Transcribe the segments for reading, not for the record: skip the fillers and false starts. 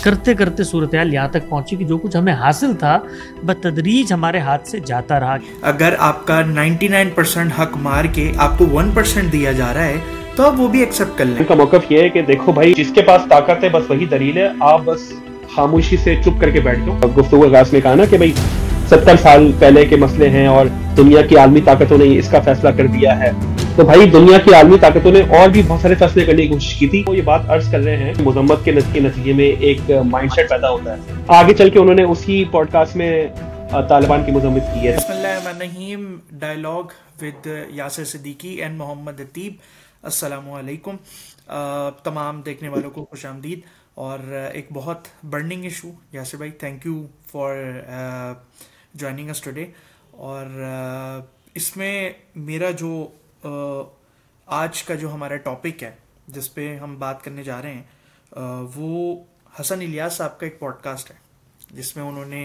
करते करते सूरत हाल यहाँ तक पहुंची कि जो कुछ हमें हासिल था बतदरीज हमारे हाथ से जाता रहा। अगर आपका 99% हक मार के आपको 1% दिया जा रहा है तो आप वो भी एक्सेप्ट कर लें। उनका मौकफ ये है कि देखो भाई, जिसके पास ताकत है बस वही दलील है, आप बस खामोशी से चुप करके बैठ जाओ। गुफ्तगू आगाज़ में कहा ना कि भाई 70 साल पहले के मसले हैं और दुनिया की आलमी ताकतों ने इसका फैसला कर दिया है। तो भाई दुनिया की आलमी ताकतों ने और भी बहुत सारे फैसले करने की कोशिश की थी। वो ये बात अर्ज कर रहे हैं मुजम्मत के नतीजे में एक माइंडसेट पैदा होता है। आगे चल के उन्होंने उसी पॉडकास्ट में तालिबान की मजम्मत की है। बिस्मिल्लाहिर्रहमानिर्रहीम, dialogue with Yasir Siddiqui and Mohammad Ateeb. अस्सलामु अलैकुम तमाम देखने वालों को खुशामदीद। और एक बहुत बर्निंग इशू, यासिर भाई thank you for joining us today. और इसमें मेरा जो आज का जो हमारा टॉपिक है जिस पे हम बात करने जा रहे हैं वो हसन इलियास साहब का एक पॉडकास्ट है जिसमें उन्होंने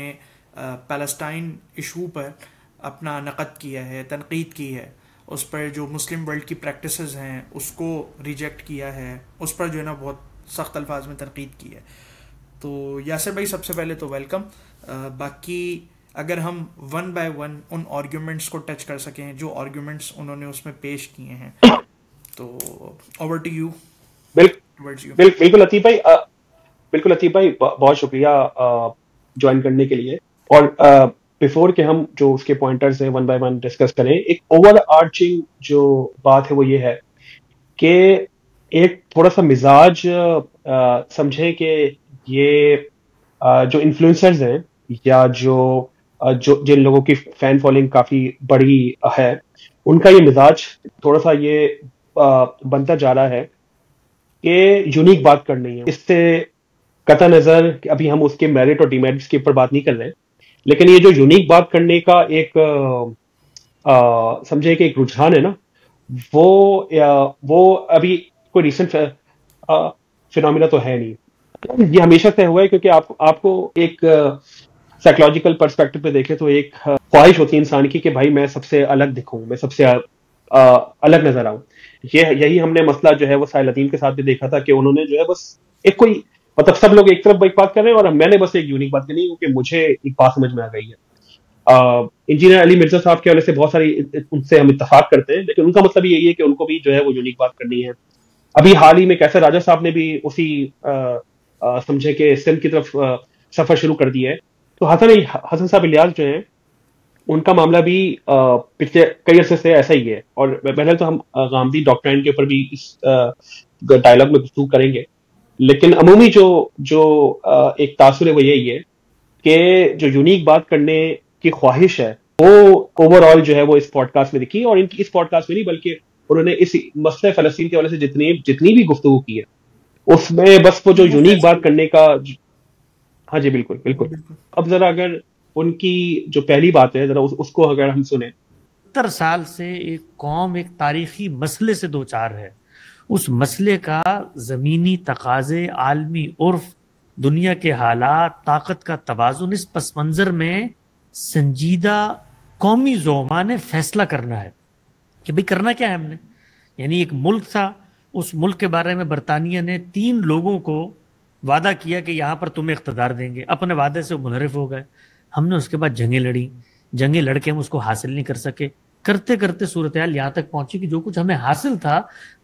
पैलेस्टाइन इशू पर अपना नक़द किया है, तनकीद की है, उस पर जो मुस्लिम वर्ल्ड की प्रैक्टिसेस हैं उसको रिजेक्ट किया है, उस पर जो है ना बहुत सख्त अल्फाज में तनकीद की है। तो यासिर भाई सबसे पहले तो वेलकम। बाकी अगर हम वन बाय वन उन आर्ग्यूमेंट्स को टच कर सकें जो आर्ग्यूमेंट्स उन्होंने उसमें पेश किए हैं, तो ओवर टू यू। बिल्कुल लतीफ़ भाई, बहुत शुक्रिया ज्वाइन करने के लिए। और बिफोर के हम जो उसके पॉइंटर्स हैं वन बाय वन डिस्कस करें, एक ओवर आर्चिंग जो बात है वो ये है कि एक थोड़ा सा मिजाज समझे कि ये जो इन्फ्लुएंसर्स हैं या जो जिन लोगों की फैन फॉलोइंग काफी बड़ी है, उनका ये मिजाज थोड़ा सा ये बनता जा रहा है कि यूनिक बात करनी है। इससे कतई नजर अभी हम उसके मेरिट और डिमेरिट्स के ऊपर बात नहीं कर रहे हैं, लेकिन ये जो यूनिक बात करने का एक समझे कि एक रुझान है ना, वो अभी कोई रिसेंट फिनोमिना तो है नहीं। ये हमेशा से हुआ है क्योंकि आपको एक साइकोलॉजिकल पर्सपेक्टिव पे देखें तो एक ख्वाहिश होती है इंसान की कि भाई मैं सबसे अलग दिखूं, मैं सबसे अलग नजर आऊं। यही हमने मसला जो है वो साहिल अदीम के साथ भी देखा था कि उन्होंने जो है बस एक कोई मतलब सब लोग एक तरफ एक बात कर रहे हैं और मैंने बस एक यूनिक बात करनी है क्योंकि मुझे एक बात समझ में आ गई है। इंजीनियर अली मिर्जा साहब के वजह से बहुत सारी उनसे हम इत्तेफाक करते हैं, लेकिन उनका मतलब यही है कि उनको भी जो है वो यूनिक बात करनी है। अभी हाल ही में कैसे राजा साहब ने भी उसी समझे कि सिंध की तरफ सफर शुरू कर दिया है। तो हसन साहब इलियास जो है उनका मामला भी पिछले कई अरसे से ऐसा ही है। और पहले तो हम गामदी डॉक्ट्राइन के ऊपर भी इस डायलॉग में गुफ्तगू करेंगे, लेकिन अमूमी जो एक तासुर है वो यही है कि जो यूनिक बात करने की ख्वाहिश है वो ओवरऑल जो है वो इस पॉडकास्ट में दिखी। और इनकी इस पॉडकास्ट में नहीं बल्कि उन्होंने इस मसले फलस्तीन के हवाले से जितनी भी गुफ्तगू की है उसमें बस वो जो यूनिक बात करने का। हाँ जी बिल्कुल। अब जरा अगर उनकी जो पहली बात है जरा उसको अगर हम सुने। 70 साल से एक कौम एक तारीखी मसले से दो चार है। उस मसले का जमीनी तकाजे, आलमी उर्फ, दुनिया के हालात, ताकत का तवाजुन, इस पस मंजर में संजीदा कौमी ज़ोमा ने फैसला करना है कि भाई करना क्या है हमने। यानी एक मुल्क था, उस मुल्क के बारे में बरतानिया ने 3 लोगों को वादा किया कि यहाँ पर तुम्हें इख्तदार देंगे। अपने वादे से मुनहरिफ हो गए। हमने उसके बाद जंगें लड़के हम उसको हासिल नहीं कर सके। करते करते सूरत हाल यहाँ तक पहुंची कि जो कुछ हमें हासिल था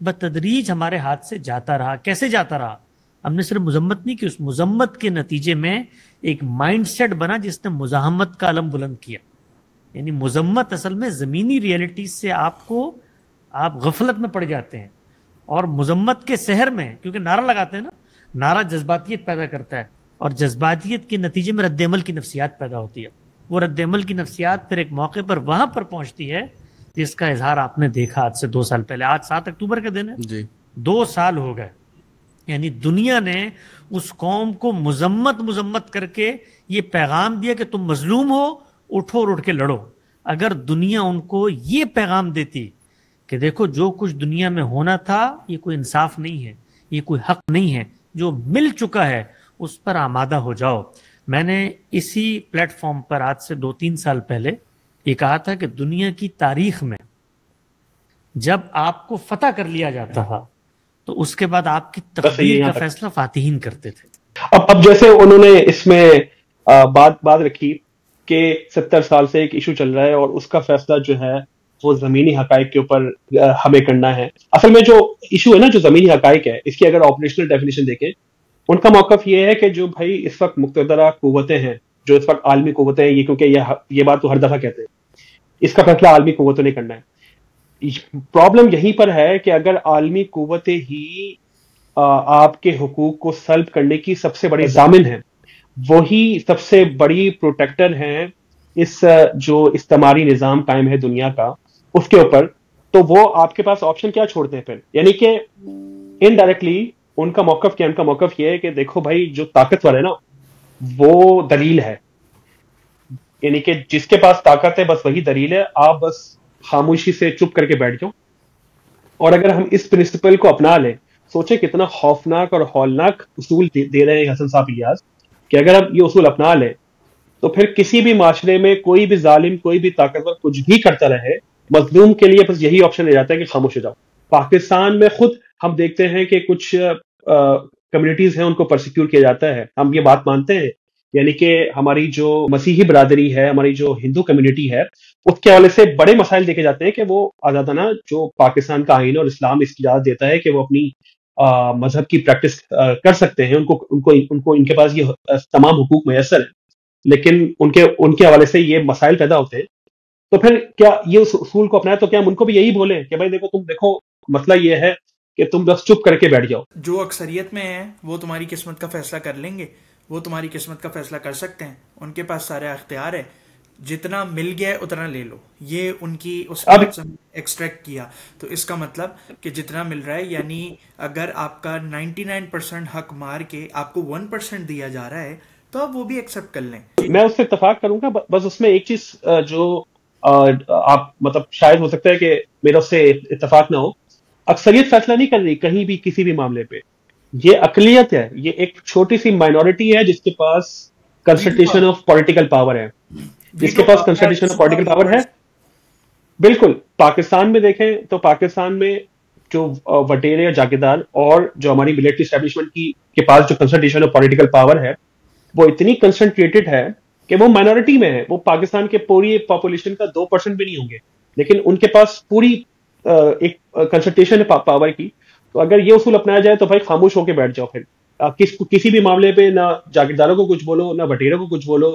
बतदरीज हमारे हाथ से जाता रहा। कैसे जाता रहा? हमने सिर्फ मुजम्मत नहीं की, उस मुजम्मत के नतीजे में एक माइंडसेट बना जिसने मुजाहमत का अलम बुलंद किया। यानी मुजम्मत असल में ज़मीनी रियलिटी से आप गफलत में पड़ जाते हैं। और मुजम्मत के शहर में क्योंकि नारा लगाते हैं ना, नारा जज्बातियत पैदा करता है और जज्बातियत के नतीजे में रद्द-ए-अमल की नफ्सियात पैदा होती है। वो रद्द-ए-अमल की नफ्सियात फिर एक मौके पर वहां पर पहुंचती है जिसका इजहार आपने देखा आज से 2 साल पहले। आज 7 अक्टूबर के दिन है जी, 2 साल हो गए। यानी दुनिया ने उस कौम को मुजम्मत करके ये पैगाम दिया कि तुम मजलूम हो, उठो और उठ के लड़ो। अगर दुनिया उनको ये पैगाम देती कि देखो जो कुछ दुनिया में होना था ये कोई इंसाफ नहीं है, ये कोई हक नहीं है, जो मिल चुका है उस पर आमादा हो जाओ। मैंने इसी प्लेटफॉर्म पर आज से 2-3 साल पहले ये कहा था कि दुनिया की तारीख में जब आपको फतह कर लिया जाता था तो उसके बाद आपकी तकदीर का फैसला फातिहीन करते थे। अब जैसे उन्होंने इसमें बात बात रखी कि 70 साल से एक इशू चल रहा है और उसका फैसला जो है वो जमीनी हकाइक के ऊपर हमें करना है। असल में जो इशू है ना, जो जमीनी हकाइक है, इसकी अगर ऑपरेशनल डेफिनेशन देखें, उनका मौकफ ये है कि जो भाई इस वक्त मुक़तदरा कुव्वतें हैं, जो इस वक्त आलमी कुव्वतें हैं, ये क्योंकि ये बात तो हर दफा कहते हैं, इसका फैसला आलमी कुव्वतों ने करना है। प्रॉब्लम यहीं पर है कि अगर आलमी कुव्वतें ही आपके हुकूक को सल्ब करने की सबसे बड़ी जामिन है, वही सबसे बड़ी प्रोटेक्टर हैं इस जो इस्तेमारी निज़ाम कायम है दुनिया का, उसके ऊपर, तो वो आपके पास ऑप्शन क्या छोड़ते हैं फिर? यानी कि इनडायरेक्टली उनका मौकफ क्या, उनका मौकफ ये है कि देखो भाई, जो ताकतवर है ना वो दलील है, यानी कि जिसके पास ताकत है बस वही दलील है, आप बस खामोशी से चुप करके बैठ जाओ। और अगर हम इस प्रिंसिपल को अपना लें, सोचे कितना खौफनाक और हौलनाक उसूल दे रहे हैं हसन साहब इलियास, कि अगर हम ये उसूल अपना लें तो फिर किसी भी माशरे में कोई भी जालिम, कोई भी ताकतवर कुछ भी करता रहे, मजलूम के लिए बस यही ऑप्शन रह जाता है कि खामोश हो जाओ। पाकिस्तान में खुद हम देखते हैं कि कुछ कम्युनिटीज हैं, उनको प्रोसिक्यूट किया जाता है, हम ये बात मानते हैं। यानी कि हमारी जो मसीही बरादरी है, हमारी जो हिंदू कम्युनिटी है, उसके हवाले से बड़े मसाइल देखे जाते हैं कि वो आजादाना जो पाकिस्तान का आईन और इस्लाम इसकी इजाजत देता है कि वो अपनी मजहब की प्रैक्टिस कर सकते हैं, उनको उनको उनको इनके पास ये तमाम हुकूक मैसर है, लेकिन उनके उनके हवाले से ये मसाइल पैदा होते हैं। तो फिर क्या ये उस उसूल को अपनाए, तो क्या हम उनको भी यही बोले कि भाई देखो, तुम देखो मसला ये है कि तुम बस चुप करके बैठ जाओ? जो अक्सरियत में है वो तुम्हारी किस्मत का फैसला कर लेंगे, वो तुम्हारी किस्मत का फैसला कर सकते हैं, उनके पास सारे अख्तियार है, जितना मिल गया है उतना ले लो। ये उनकी उसने एक्सट्रैक्ट किया, तो इसका मतलब कि जितना मिल रहा है, यानी अगर आपका 99% हक मार के आपको 1% दिया जा रहा है तो आप वो भी एक्सेप्ट कर लें। मैं उससे इत्तेफाक करूंगा, बस उसमें एक चीज जो आप मतलब शायद हो सकता है कि मेरा उससे इत्तेफाक ना हो, अक्सरियत फैसला नहीं कर रही कहीं भी किसी भी मामले पे, ये अकलियत है, ये एक छोटी सी माइनॉरिटी है जिसके पास कंसंट्रेशन ऑफ पॉलिटिकल पावर है, जिसके पास कंसंट्रेशन ऑफ पॉलिटिकल पावर है। बिल्कुल, पाकिस्तान में देखें तो पाकिस्तान में जो वटेरे या जागीरदार और जो हमारी मिलिट्री एस्टेब्लिशमेंट की के पास जो कंसंट्रेशन ऑफ पॉलिटिकल पावर है, वो इतनी कंसंट्रेटेड है कि वो माइनॉरिटी में है, वो पाकिस्तान के पूरी पॉपुलेशन का 2% भी नहीं होंगे, लेकिन उनके पास पूरी एक कंसंट्रेशन है पावर की। तो अगर ये उसूल अपनाया जाए तो भाई खामोश होकर बैठ जाओ फिर, किसी भी मामले पे ना जागीरदारों को कुछ बोलो, ना वटेरों को कुछ बोलो,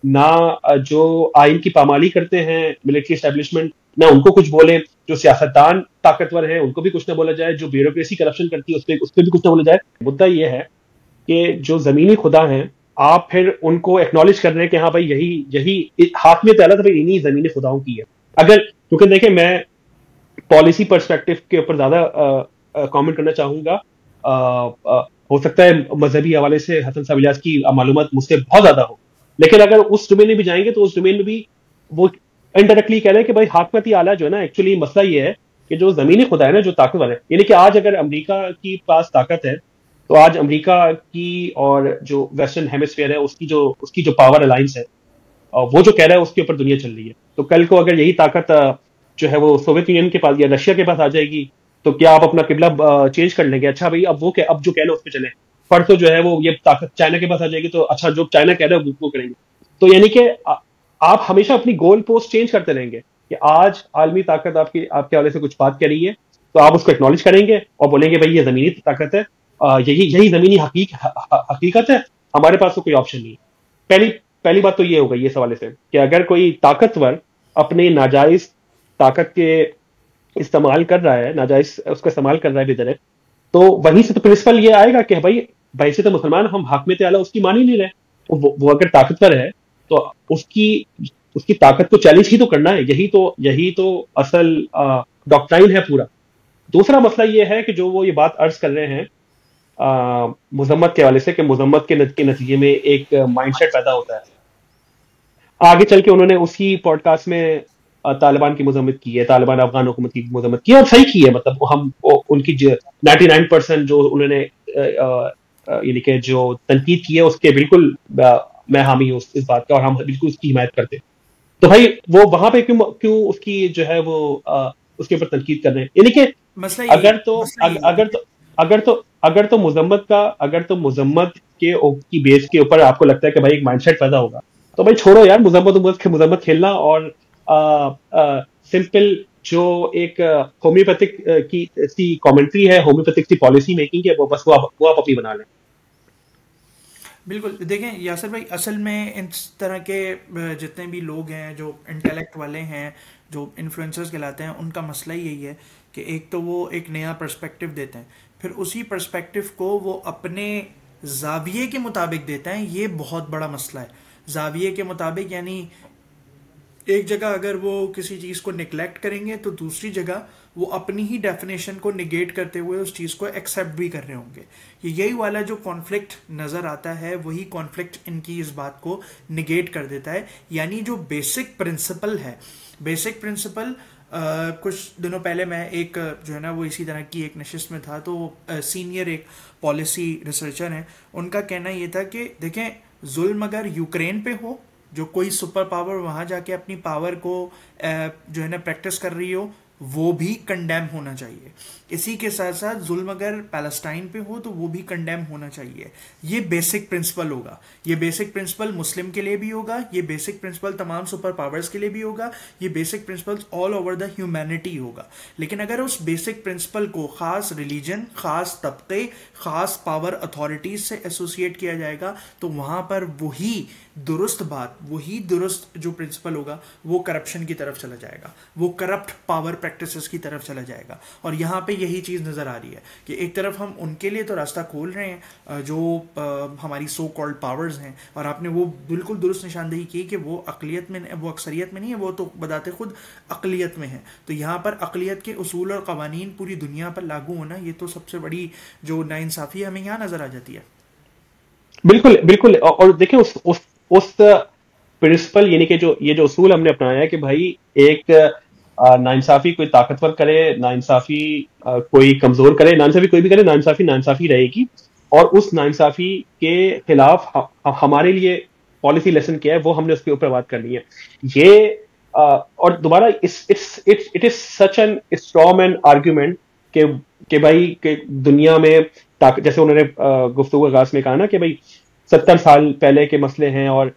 ना जो आइन की पामाली करते हैं मिलिट्री एस्टेब्लिशमेंट, ना उनको कुछ बोले, जो सियासतदान ताकतवर हैं उनको भी कुछ ना बोला जाए, जो ब्यूरोक्रेसी करप्शन करती है उस पर भी कुछ ना बोला जाए। मुद्दा ये है कि जो जमीनी खुदा हैं, आप फिर उनको एक्नॉलेज कर रहे हैं कि हाँ भाई यही यही हाकमियत आला तो भाई इन्हीं जमीनी खुदाओं की है। अगर क्योंकि देखें, मैं पॉलिसी पर्सपेक्टिव के ऊपर ज्यादा कमेंट करना चाहूंगा, हो सकता है मजहबी हवाले से हसन साहब इलियास की मालूमात मुझसे बहुत ज्यादा हो, लेकिन अगर उस डोमेन में भी जाएंगे तो उस डोमेन में भी वो इनडायरेक्टली कह रहे हैं कि भाई हाकमती आला जो है ना, एक्चुअली मसला ये है कि जो जमीनी खुदा है ना, जो ताकतवर है, यानी कि आज अगर अमेरिका की पास ताकत है तो आज अमेरिका की और जो वेस्टर्न हेमिस्फीयर है उसकी जो पावर अलायंस है, वो जो कह रहा है उसके ऊपर दुनिया चल रही है। तो कल को अगर यही ताकत जो है वो सोवियत यूनियन के पास या रशिया के पास आ जाएगी, तो क्या आप अपना किबला चेंज कर लेंगे? अच्छा भाई, अब जो कह रहे हैं उस पर चले। परसों जो है वो ये ताकत चाइना के पास आ जाएगी, तो अच्छा जो चाइना कह रहा है वो करेंगे। तो यानी कि आप हमेशा अपनी गोल पोस्ट चेंज करते रहेंगे कि आज आलमी ताकत आपके हवाले से कुछ बात कर रही है, तो आप उसको एक्नॉलेज करेंगे और बोलेंगे भाई ये जमीनी ताकत है, यही जमीनी हकीकत है, हमारे पास तो कोई ऑप्शन नहीं। पहली बात तो ये हो गई इस हवाले से कि अगर कोई ताकतवर अपने नाजायज ताकत के इस्तेमाल कर रहा है, नाजायज उसका इस्तेमाल कर रहा है बेदर, तो वहीं से तो प्रिंसिपल ये आएगा कि भाई से तो मुसलमान, हम हाकमियत आला उसकी मान ही नहीं रहे। वो अगर ताकतवर है तो उसकी ताकत को चैलेंज ही तो करना है, यही तो असल डॉक्ट्राइन है पूरा। दूसरा मसला ये है कि जो वो ये बात अर्ज कर रहे हैं मुजम्मत के हवाले से, कि मुजम्मत के नतीजे में एक माइंडसेट पैदा होता है। आगे चल के उन्होंने उसी पॉडकास्ट में तालिबान की मजम्मत की है, तालिबान अफगान हुकूमत की मजम्मत की है, और सही की है। मतलब हम उनकी 99% जो उन्होंने यानी कि जो तनकीद की है उसके बिल्कुल मैं हामी हूँ इस बात का, और हम बिल्कुल उसकी हिमायत करते हैं। तो भाई वो वहां पे क्यों उसकी जो है वो उसके ऊपर तनकीद कर रहे हैं? यानी कि अगर तो अगर तो मुजम्मत की बेस के ऊपर आपको लगता है कि भाई एक माइंडसेट पैदा होगा, तो भाई छोड़ो यार मुजम्मत खेलना, और सिंपल जो एक होम्योपैथिक की सी कमेंट्री है, होम्योपैथिक सी पॉलिसी मेकिंग है, वो बस वो आप अपनी बना लें। बिल्कुल। देखें यासिर भाई, असल में इस तरह के जितने भी लोग हैं जो इंटेलेक्ट वाले हैं, जो इन्फ्लुएंसर्स कहलाते हैं, उनका मसला ही यही है कि एक तो वो एक नया पर्सपेक्टिव देते हैं, फिर उसी पर्सपेक्टिव को वो अपने जाविये के मुताबिक देते हैं। ये बहुत बड़ा मसला है। जाविये के मुताबिक यानी एक जगह अगर वो किसी चीज़ को निगलेक्ट करेंगे तो दूसरी जगह वो अपनी ही डेफिनेशन को निगेट करते हुए उस चीज़ को एक्सेप्ट भी कर रहे होंगे। यही वाला जो कॉन्फ्लिक्ट नज़र आता है, वही कॉन्फ्लिक्ट इनकी इस बात को निगेट कर देता है। यानी जो बेसिक प्रिंसिपल है, बेसिक प्रिंसिपल कुछ दिनों पहले मैं एक जो है ना वो इसी तरह की एक नशिस्त में था, तो सीनियर एक पॉलिसी रिसर्चर हैं, उनका कहना ये था कि देखें, जुल्म अगर यूक्रेन पे हो, जो कोई सुपर पावर वहाँ जाके अपनी पावर को जो है ना प्रैक्टिस कर रही हो, वो भी कंडेम होना चाहिए। इसी के साथ साथ जुल्म अगर पैलेस्टाइन पे हो तो वो भी कंडेम होना चाहिए। ये बेसिक प्रिंसिपल होगा। ये बेसिक प्रिंसिपल मुस्लिम के लिए भी होगा, ये बेसिक प्रिंसिपल तमाम सुपर पावर्स के लिए भी होगा, ये basic principle all over the humanity होगा। लेकिन अगर उस बेसिक प्रिंसिपल को खास रिलीजन, खास तबके, खास पावर अथॉरिटीज से एसोसिएट किया जाएगा, तो वहां पर वही दुरुस्त बात, वही दुरुस्त जो प्रिंसिपल होगा, वो करप्शन की तरफ चला जाएगा, वो करप्ट पावर प्रैक्टिसेस की तरफ चला जाएगा। और यहाँ पे यही चीज़ नज़र आ रही है कि एक तरफ हम उनके लिए तो रास्ता खोल रहे हैं जो हमारी सो कॉल्ड पावर्स हैं, और आपने वो बिल्कुल दुरुस्त निशानदेही की कि वो अक़लियत में, वो अक्सरियत में नहीं है, वो तो बताते खुद अक़लियत में है। तो यहाँ पर अक़लियत के उसूल और क़वानीन पूरी दुनिया पर लागू होना, ये तो सबसे बड़ी जो नाइंसाफ़ी है हमें यहाँ नज़र आ जाती है। बिल्कुल बिल्कुल। और देखें उस प्रिंसिपल, यानी कि जो ये जो उसूल हमने अपनाया है कि भाई एक नाइंसाफी कोई ताकतवर करे, नाइंसाफी कोई कमजोर करे, नाइंसाफी कोई भी करे, नाइंसाफी नाइंसाफी रहेगी। और उस नाइंसाफी के खिलाफ हमारे लिए पॉलिसी लेसन क्या है, वो हमने उसके ऊपर बात करनी है। ये और दोबारा it is such an strong an argument कि भाई कि दुनिया में जैसे उन्होंने गुफ्तगू आगाज में कहा ना कि भाई 70 साल पहले के मसले हैं और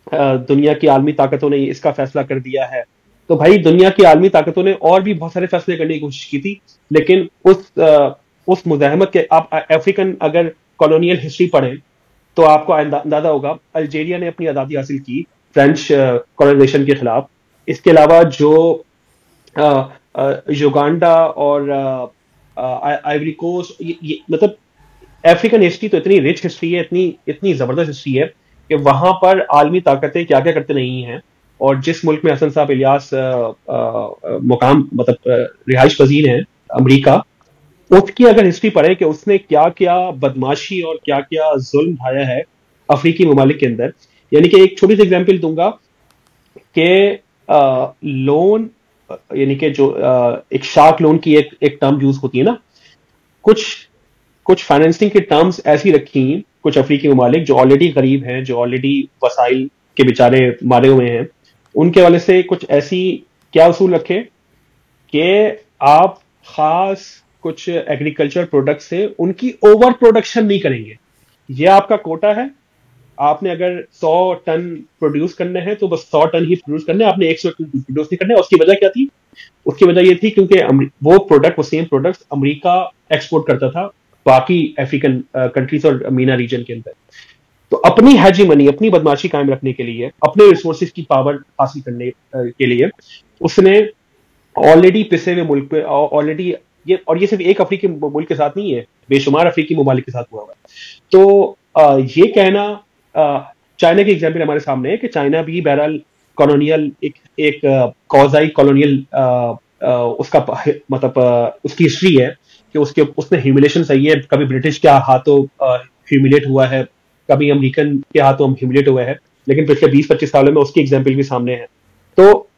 दुनिया की आलमी ताकतों ने इसका फैसला कर दिया है। तो भाई दुनिया की आलमी ताकतों ने और भी बहुत सारे फैसले करने की कोशिश की थी, लेकिन उस मुजाहमत के, आप अफ्रीकन अगर कॉलोनियल हिस्ट्री पढ़ें तो आपको अंदाजा होगा, अल्जीरिया ने अपनी आज़ादी हासिल की फ्रेंच कॉलोनाइजेशन के खिलाफ। इसके अलावा जो युगांडा और आइवरी कोस्ट, मतलब अफ्रीकन हिस्ट्री तो इतनी रिच हिस्ट्री है, इतनी जबरदस्त हिस्ट्री है कि वहां पर आलमी ताकतें क्या क्या करते नहीं हैं। और जिस मुल्क में हसन साहब इलियास मुकाम मतलब रिहाइश पजीर हैं, अमेरिका, उसकी अगर हिस्ट्री पढ़े कि उसने क्या क्या बदमाशी और क्या क्या जुल्म ढाया है अफ्रीकी ममालिक के अंदर। यानी कि एक छोटी सी एग्जाम्पल दूंगा कि लोन, यानी कि जो एक शार्क लोन की एक टर्म यूज होती है ना, कुछ फाइनेंसिंग की टर्म्स ऐसी रखी कुछ अफ्रीकी ममालिक जो ऑलरेडी गरीब हैं, जो ऑलरेडी वसाइल के बेचारे मारे हुए हैं, उनके वाले से कुछ ऐसी क्या उसूल रखे कि आप खास कुछ एग्रीकल्चर प्रोडक्ट से उनकी ओवर प्रोडक्शन नहीं करेंगे। ये आपका कोटा है, आपने अगर 100 टन प्रोड्यूस करने हैं तो बस 100 टन ही प्रोड्यूस करने हैं, आपने 100 टन प्रोड्यूस नहीं करने। उसकी वजह क्या थी? उसकी वजह ये थी क्योंकि वो सेम प्रोडक्ट्स अमेरिका एक्सपोर्ट करता था बाकी अफ्रीकन कंट्रीज और मीना रीजन के अंदर। तो अपनी हेजीमनी, अपनी बदमाशी कायम रखने के लिए, अपने रिसोर्सेज की पावर हासिल करने के लिए उसने ऑलरेडी पिसे हुए मुल्क पे ऑलरेडी ये सिर्फ एक अफ्रीकी मुल्क के साथ नहीं है, बेशुमार अफ्रीकी ममालिक के साथ हुआ हुआ है। तो ये कहना, चाइना की एग्जाम्पल हमारे सामने है कि चाइना भी बहरहाल कॉलोनियल एक कॉजाई कॉलोनियल उसका मतलब उसकी हिस्ट्री है कि उसने ह्यूमिलेशन सही है, कभी ब्रिटिश के हाथों ह्यूमिलेट हुआ है, कभी अमेरिकन के हाथों ह्यूमिलेट हुआ है, लेकिन पिछले 20-25 सालों में उसकी एग्जाम्पल भी सामने है। तो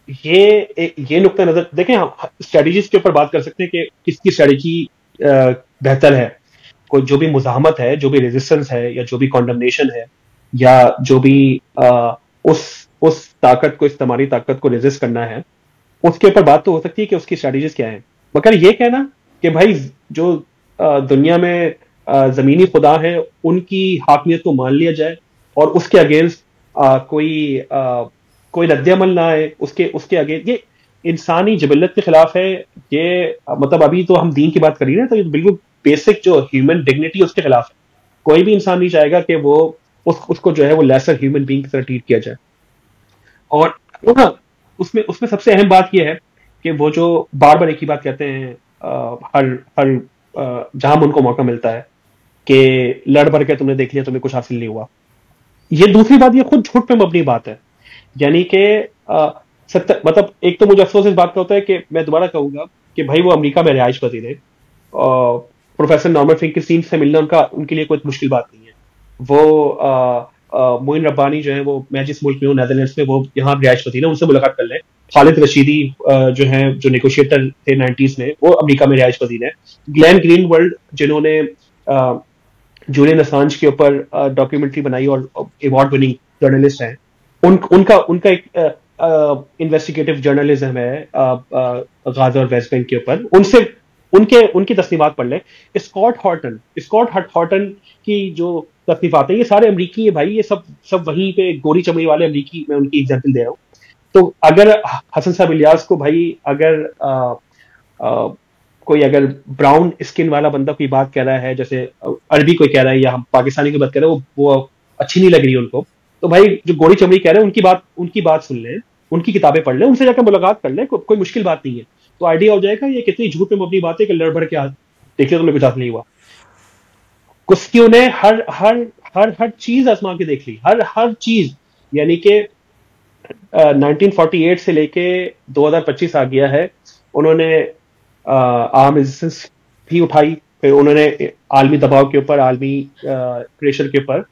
ये नुक्ता नजर देखें, हम स्ट्रेटजीज के ऊपर बात कर सकते हैं कि किसकी स्ट्रेटजी बेहतर है। कोई जो भी मुजाहमत है, जो भी रेजिस्टेंस है, या जो भी कॉन्डमनेशन है, या जो भी उस ताकत को, इस्तेमाली ताकत को रेजिस्ट करना है, उसके ऊपर बात तो हो सकती है कि उसकी स्ट्रेटजीज क्या है। मगर ये कहना कि भाई जो दुनिया में जमीनी खुदा हैं उनकी हाकमियत को मान लिया जाए और उसके अगेंस्ट कोई रद्द-ए-अमल ना आए, उसके उसके अगेंस्ट। ये इंसानी जिबल्लत के खिलाफ है। ये मतलब अभी तो हम दीन की बात कर रही हैं, तो ये बिल्कुल बेसिक जो ह्यूमन डिग्निटी उसके खिलाफ है। कोई भी इंसान नहीं चाहेगा कि वो उसको जो है वो लेसर ह्यूमन बीइंग की तरह ट्रीट किया जाए। और वो ना उसमें उसमें सबसे अहम बात यह है कि वो जो बार बार एक ही बात कहते हैं, हर हर जहां उनको मौका मिलता है कि लड़ बढ़ के तुमने देख लिया, तुम्हें कुछ हासिल नहीं हुआ। ये दूसरी बात, ये खुद झूठ पे मबनी बात है। यानी कि मतलब एक तो मुझे अफसोस इस बात का होता है कि मैं दोबारा कहूंगा कि भाई वो अमेरिका में रिहाइश पजीर है, प्रोफेसर नॉर्मन फिंकेलस्टीन से मिलना उनके लिए कोई मुश्किल बात नहीं है। वो मोइन रब्बानी जो है, वो मैं जिस मुल्क में हूँ नेदरलैंड्स में, वो यहाँ रिहाइश पजीर है, उनसे मुलाकात कर लें। खालिद रशीदी जो हैं, जो नेगोशिएटर थे 90s में, वो अमेरिका में रिहाइश पजीर है। ग्लेन ग्रीनवल्ड जिन्होंने जूलियन असांज के ऊपर डॉक्यूमेंट्री बनाई और अवार्ड विनिंग जर्नलिस्ट हैं, उनका उनका एक इन्वेस्टिगेटिव जर्नलिज्म है गाजा और वेस्ट बैंक के ऊपर। उनसे उनकी तस्नीफात पढ़ लें। स्कॉट हॉटन की जो तस्नीफात है, ये सारे अमरीकी है भाई, ये सब वहीं पे गोरी चमड़ी वाले अमरीकी, मैं उनकी एग्जाम्पल दे रहा हूँ। तो अगर हसन साहब इलियास को भाई अगर कोई अगर ब्राउन स्किन वाला बंदा कोई बात कह रहा है, जैसे अरबी कोई कह रहा है या हम पाकिस्तानी की बात कर रहे हैं, वो अच्छी नहीं लग रही उनको, तो भाई जो गोरी चमड़ी कह रहे हैं उनकी बात सुन लें, उनकी किताबें पढ़ लें, उनसे जाकर मुलाकात कर लें, कोई मुश्किल बात नहीं है। तो आइडिया हो जाएगा ये कितनी झूठ में अपनी बात है कि लड़ भड़ के देखिए तुम्हें कुछ हासिल नहीं हुआ। कुश्तियों ने हर हर हर हर चीज आजमा के देख ली, हर चीज। यानी कि 1948 से लेके 2025 आ गया है, उन्होंने आर्म रेजिस्टेंस भी उठाई, फिर उन्होंने आलमी दबाव के ऊपर, आलमी प्रेशर के ऊपर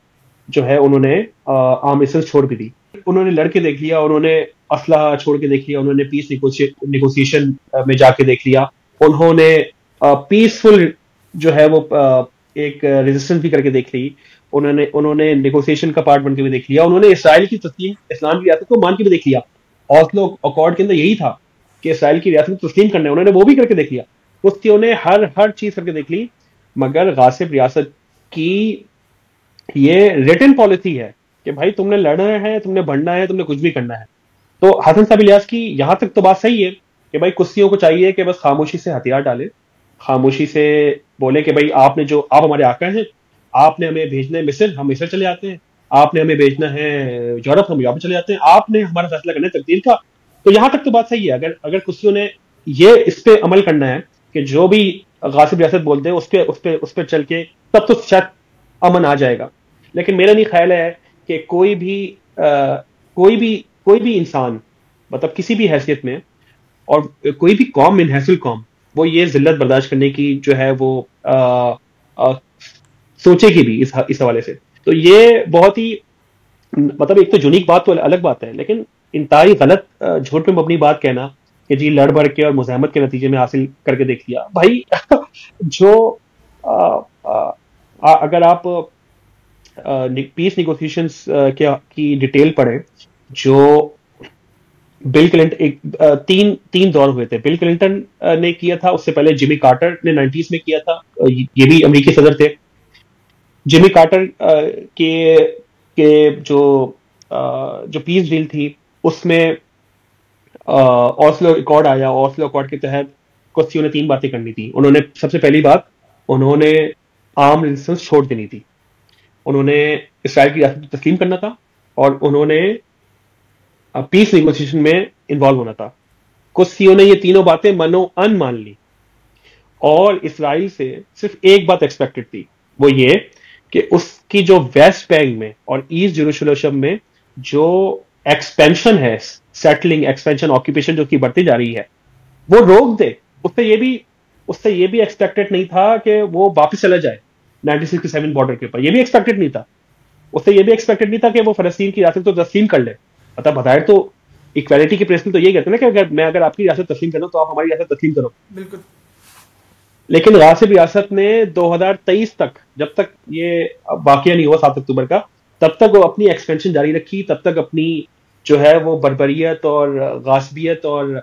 जो है उन्होंने आर्म रेजिस्टेंस छोड़ भी दी। उन्होंने लड़के देख लिया, उन्होंने असला छोड़ के देख लिया, उन्होंने पीस निगोसिएशन में जाके देख लिया, उन्होंने पीसफुल जो है वो एक रेजिस्टेंस भी करके देख ली, उन्होंने नेगोशिएशन का पार्ट बनकर भी देख लिया, उन्होंने इसराइल की तस्लीम, इस्लाम की रियासत को मान के भी देख लिया। ऑस्लो अकॉर्ड के अंदर यही था कि इसराइल की रियासत को तस्लीम करना है, उन्होंने वो भी करके देख लिया। कुश्तियों ने हर चीज करके देख ली, मगर गासिब रियासत की ये रिटन पॉलिसी है कि भाई तुमने लड़ना है, तुमने बढ़ना है, तुमने कुछ भी करना है। तो हसन साहब इलियास की यहां तक तो बात सही है कि भाई कुश्तियों को चाहिए कि बस खामोशी से हथियार डाले, खामोशी से बोले कि भाई आप हमारे आका हैं, आपने हमें भेजना है मिस्र, हम मिस्र चले आते हैं, आपने हमें भेजना है यूरोप, हम यूरोप चले जाते हैं, आपने हमारा फैसला करना है तकदीर का। तो यहां तक तो बात सही है। अगर कुश्तियों ने ये इस पे अमल करना है कि जो भी गासिब रियासत बोलते हैं उस पे चल के, तब तो शायद अमन आ जाएगा। लेकिन मेरा नहीं ख्याल है कि कोई भी इंसान, मतलब किसी भी हैसियत में, और कोई भी कौम, इनहैसिल कौम, वो ये जिल्लत बर्दाश्त करने की जो है वो सोचेगी भी इस हवाले से। तो ये बहुत ही, मतलब एक तो यूनिक बात तो अलग बात है, लेकिन इंतहाई गलत झूठ में अपनी बात कहना कि जी लड़ बढ़ के और मुज़ाहमत के नतीजे में हासिल करके देख लिया भाई। जो अगर आप पीस निगोशिएशंस की डिटेल पढ़ें, जो बिल क्लिंटन, तीन दौर हुए थे। बिल क्लिंटन ने किया था, उससे पहले जिमी कार्टर ने 90s में किया था, ये भी अमेरिकी सदर थे। जिमी कार्टर के जो पीस डील थी, उसमें ऑस्लो अकॉर्ड आया। ऑस्लो अकॉर्ड के तहत कुश्तियों ने 3 बातें करनी थी। उन्होंने सबसे पहली बात, उन्होंने आर्म रेजिस्टेंस छोड़ देनी थी, उन्होंने इसराइल की रियासत को तस्लीम करना था, और उन्होंने पीस नेगोशिएशन में इन्वॉल्व होना था। कुश्तियों ने ये तीनों बातें मनो अन मान ली, और इसराइल से सिर्फ एक बात एक्सपेक्टेड थी, वो ये कि उसकी जो वेस्ट बैंक में और ईस्ट जेरूशलम में जो एक्सपेंशन है, सेटलिंग एक्सपेंशन, ऑक्यूपेशन जो की बढ़ती जा रही है, वो रोक दे। उससे ये भी एक्सपेक्टेड नहीं था कि वो वापस चला जाए 1967 बॉर्डर के ऊपर, ये भी एक्सपेक्टेड नहीं था। उससे ये भी एक्सपेक्टेड नहीं था कि वो फलस्तीन की रियासत को तस्लीम कर ले। मतलब बताए तो इक्वालिटी की प्रिंसिपल तो यही कहते हैं ना कि अगर आपकी रियासत तस्लीम करो तो आप हमारी रियासत तस्लीम करो। बिल्कुल। लेकिन गासिब रियासत ने 2023 तक, जब तक ये वाकया नहीं हुआ 7 अक्टूबर का, तब तक वो अपनी एक्सपेंशन जारी रखी, तब तक अपनी जो है वो बर्बरियत और गासबियत और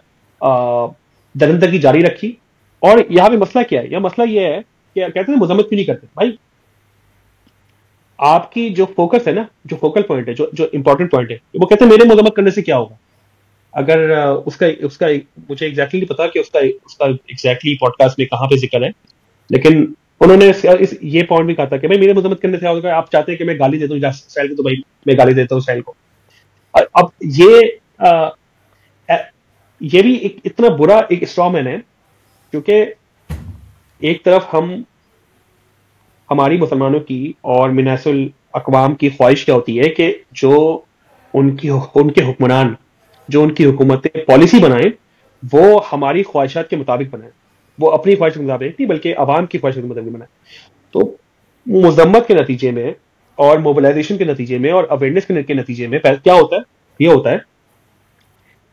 दरिंदगी जारी रखी। और यहाँ पे मसला क्या है, यह मसला ये है कि कहते हैं मजम्मत क्यों नहीं करते भाई। आपकी जो फोकस है ना, जो फोकल पॉइंट है, जो जो इंपॉर्टेंट पॉइंट है, वो कहते हैं मेरे मजम्मत करने से क्या होगा। अगर उसका उसका मुझे एग्जैक्टली नहीं पता कि उसका उसका एग्जैक्टली पॉडकास्ट में कहाँ पे जिक्र है, लेकिन उन्होंने ये पॉइंट भी कहा था कि भाई मेरे मजम्मत करने से होगा, आप चाहते हैं कि मैं गाली दे दूं इसराइल को, तो भाई मैं गाली देता हूँ इसराइल को। अब ये भी एक इतना बुरा एक स्ट्रॉमैन है, क्योंकि एक तरफ हमारी मुसलमानों की और मिनासुल अकवाम की ख्वाहिश क्या होती है कि जो उनके हुक्मरान, जो उनकी हुकूमतें पॉलिसी बनाएं, वो हमारी ख्वाहिशात के मुताबिक बनाएं, वो अपनी ख्वाहिश के मुताबिक नहीं बल्कि अवाम की ख्वाहिश के मुताबिक बनाएं। तो मुजम्मत के नतीजे में और मोबिलाइजेशन के नतीजे में और अवेयरनेस के नतीजे में क्या होता है, ये होता है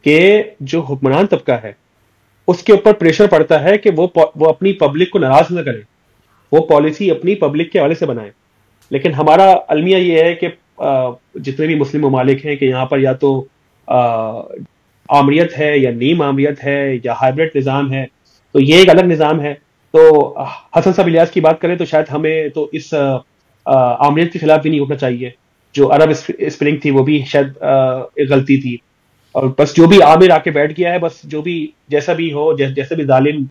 कि जो हुक्मरान तबका है उसके ऊपर प्रेशर पड़ता है कि वो अपनी पब्लिक को नाराज न करे, वो पॉलिसी अपनी पब्लिक के हवाले से बनाए। लेकिन हमारा अलमिया ये है कि जितने भी मुस्लिम ममालिक हैं कि यहाँ पर या तो आमरीत है या नीम आमरीत है या हाइब्रिड निज़ाम है, तो ये एक अलग निज़ाम है। तो हसन साहब इलियास की बात करें तो शायद हमें तो इस आमरीत के खिलाफ भी नहीं उठना चाहिए। जो अरब स्प्रिंग थी वो भी शायद एक गलती थी, और बस जो भी आमिर आके बैठ गया है, बस जो भी जैसा भी हो, जैसे भी जालिम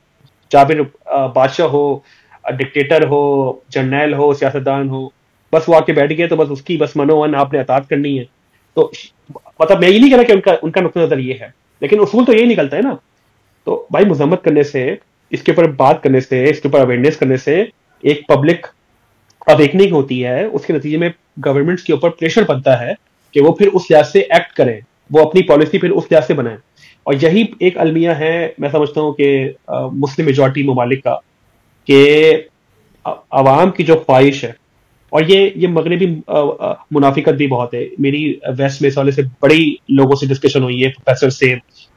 जाबिर बादशाह हो, डिक्टेटर हो, जर्नैल हो, सियासतदान हो, बस वो आके बैठ गए तो बस उसकी बस मनोवन आपने अतात करनी है। तो मतलब मैं ये नहीं कह रहा कि उनका नुक्ता नजर ये है, लेकिन उसूल तो यही निकलता है ना। तो भाई मजम्मत करने से, इसके ऊपर बात करने से, इसके ऊपर अवेयरनेस करने से एक पब्लिक अवेकनिंग होती है, उसके नतीजे में गवर्नमेंट्स के ऊपर प्रेशर बनता है कि वो फिर उस लिहाज से एक्ट करें, वो अपनी पॉलिसी फिर उस लिहाज से बनाएं। और यही एक अलमिया है मैं समझता हूँ कि मुस्लिम मेजॉरिटी ममालिक का, कि अवाम की जो ख्वाहिश है, और ये मगरबी मुनाफिकत भी बहुत है। मेरी वेस्ट में इस वाले से बड़ी लोगों से डिस्कशन हुई है, प्रोफेसर से,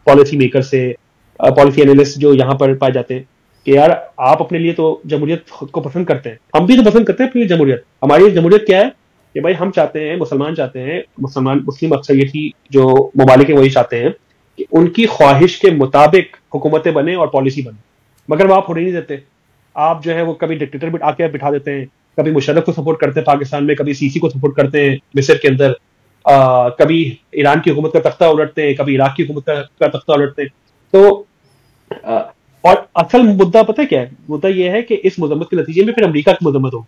पॉलिसी मेकर से, पॉलिसी एनालिस्ट जो यहाँ पर पाए जाते हैं, कि यार आप अपने लिए तो जमहूरियत को पसंद करते हैं, हम भी तो पसंद करते हैं अपनी जमहूरियत। हमारी जमहूरियत क्या है कि भाई हम चाहते हैं, मुसलमान चाहते हैं, मुस्लिम अक्सरियती जो ममालिक है वही चाहते हैं कि उनकी ख्वाहिश के मुताबिक हुकूमतें बने और पॉलिसी बने, मगर वो आप होने नहीं देते। आप जो है वो कभी डिक्टेटर आके बिठा देते हैं, कभी मुशर्रफ को सपोर्ट करते हैं पाकिस्तान में, कभी सीसी को सपोर्ट करते हैं मिस्र के अंदर, कभी ईरान की हुकूमत का तख्ता उलटते हैं, कभी इराक की हुकूमत का तख्ता उलटते हैं। तो और असल मुद्दा पता है क्या है? मुद्दा यह है कि इस मजम्मत के नतीजे में फिर अमेरिका की मजम्मत हो,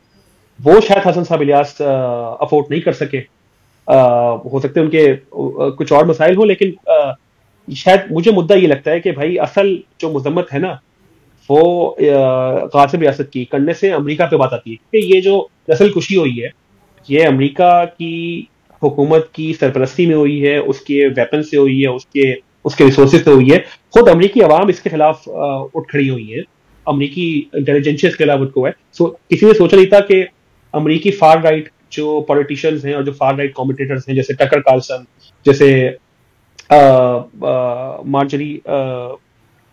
वो शायद हसन साहब इलियास अफोर्ड नहीं कर सके। हो सकते हैं उनके कुछ और मसाइल हो, लेकिन शायद मुझे मुद्दा ये लगता है कि भाई असल जो मजम्मत है ना, वो गासिब रियासत की करने से अमेरिका पे बात आती है, कि ये जो नस्ल कुशी हुई है, ये अमेरिका की हुकूमत की सरपरस्ती में हुई है, उसके वेपन से हुई है, उसके रिसोर्सेज से हुई है। खुद अमेरिकी अवाम इसके खिलाफ उठ खड़ी हुई है, अमेरिकी इंटेलिजेंशिया इसके खिलाफ उठ को है। किसी ने सोचा नहीं था कि अमेरिकी फार राइट जो पॉलिटिशियंस हैं और जो फार राइट कॉमेंटेटर्स हैं, जैसे टकर कार्लसन, जैसे मार्जरी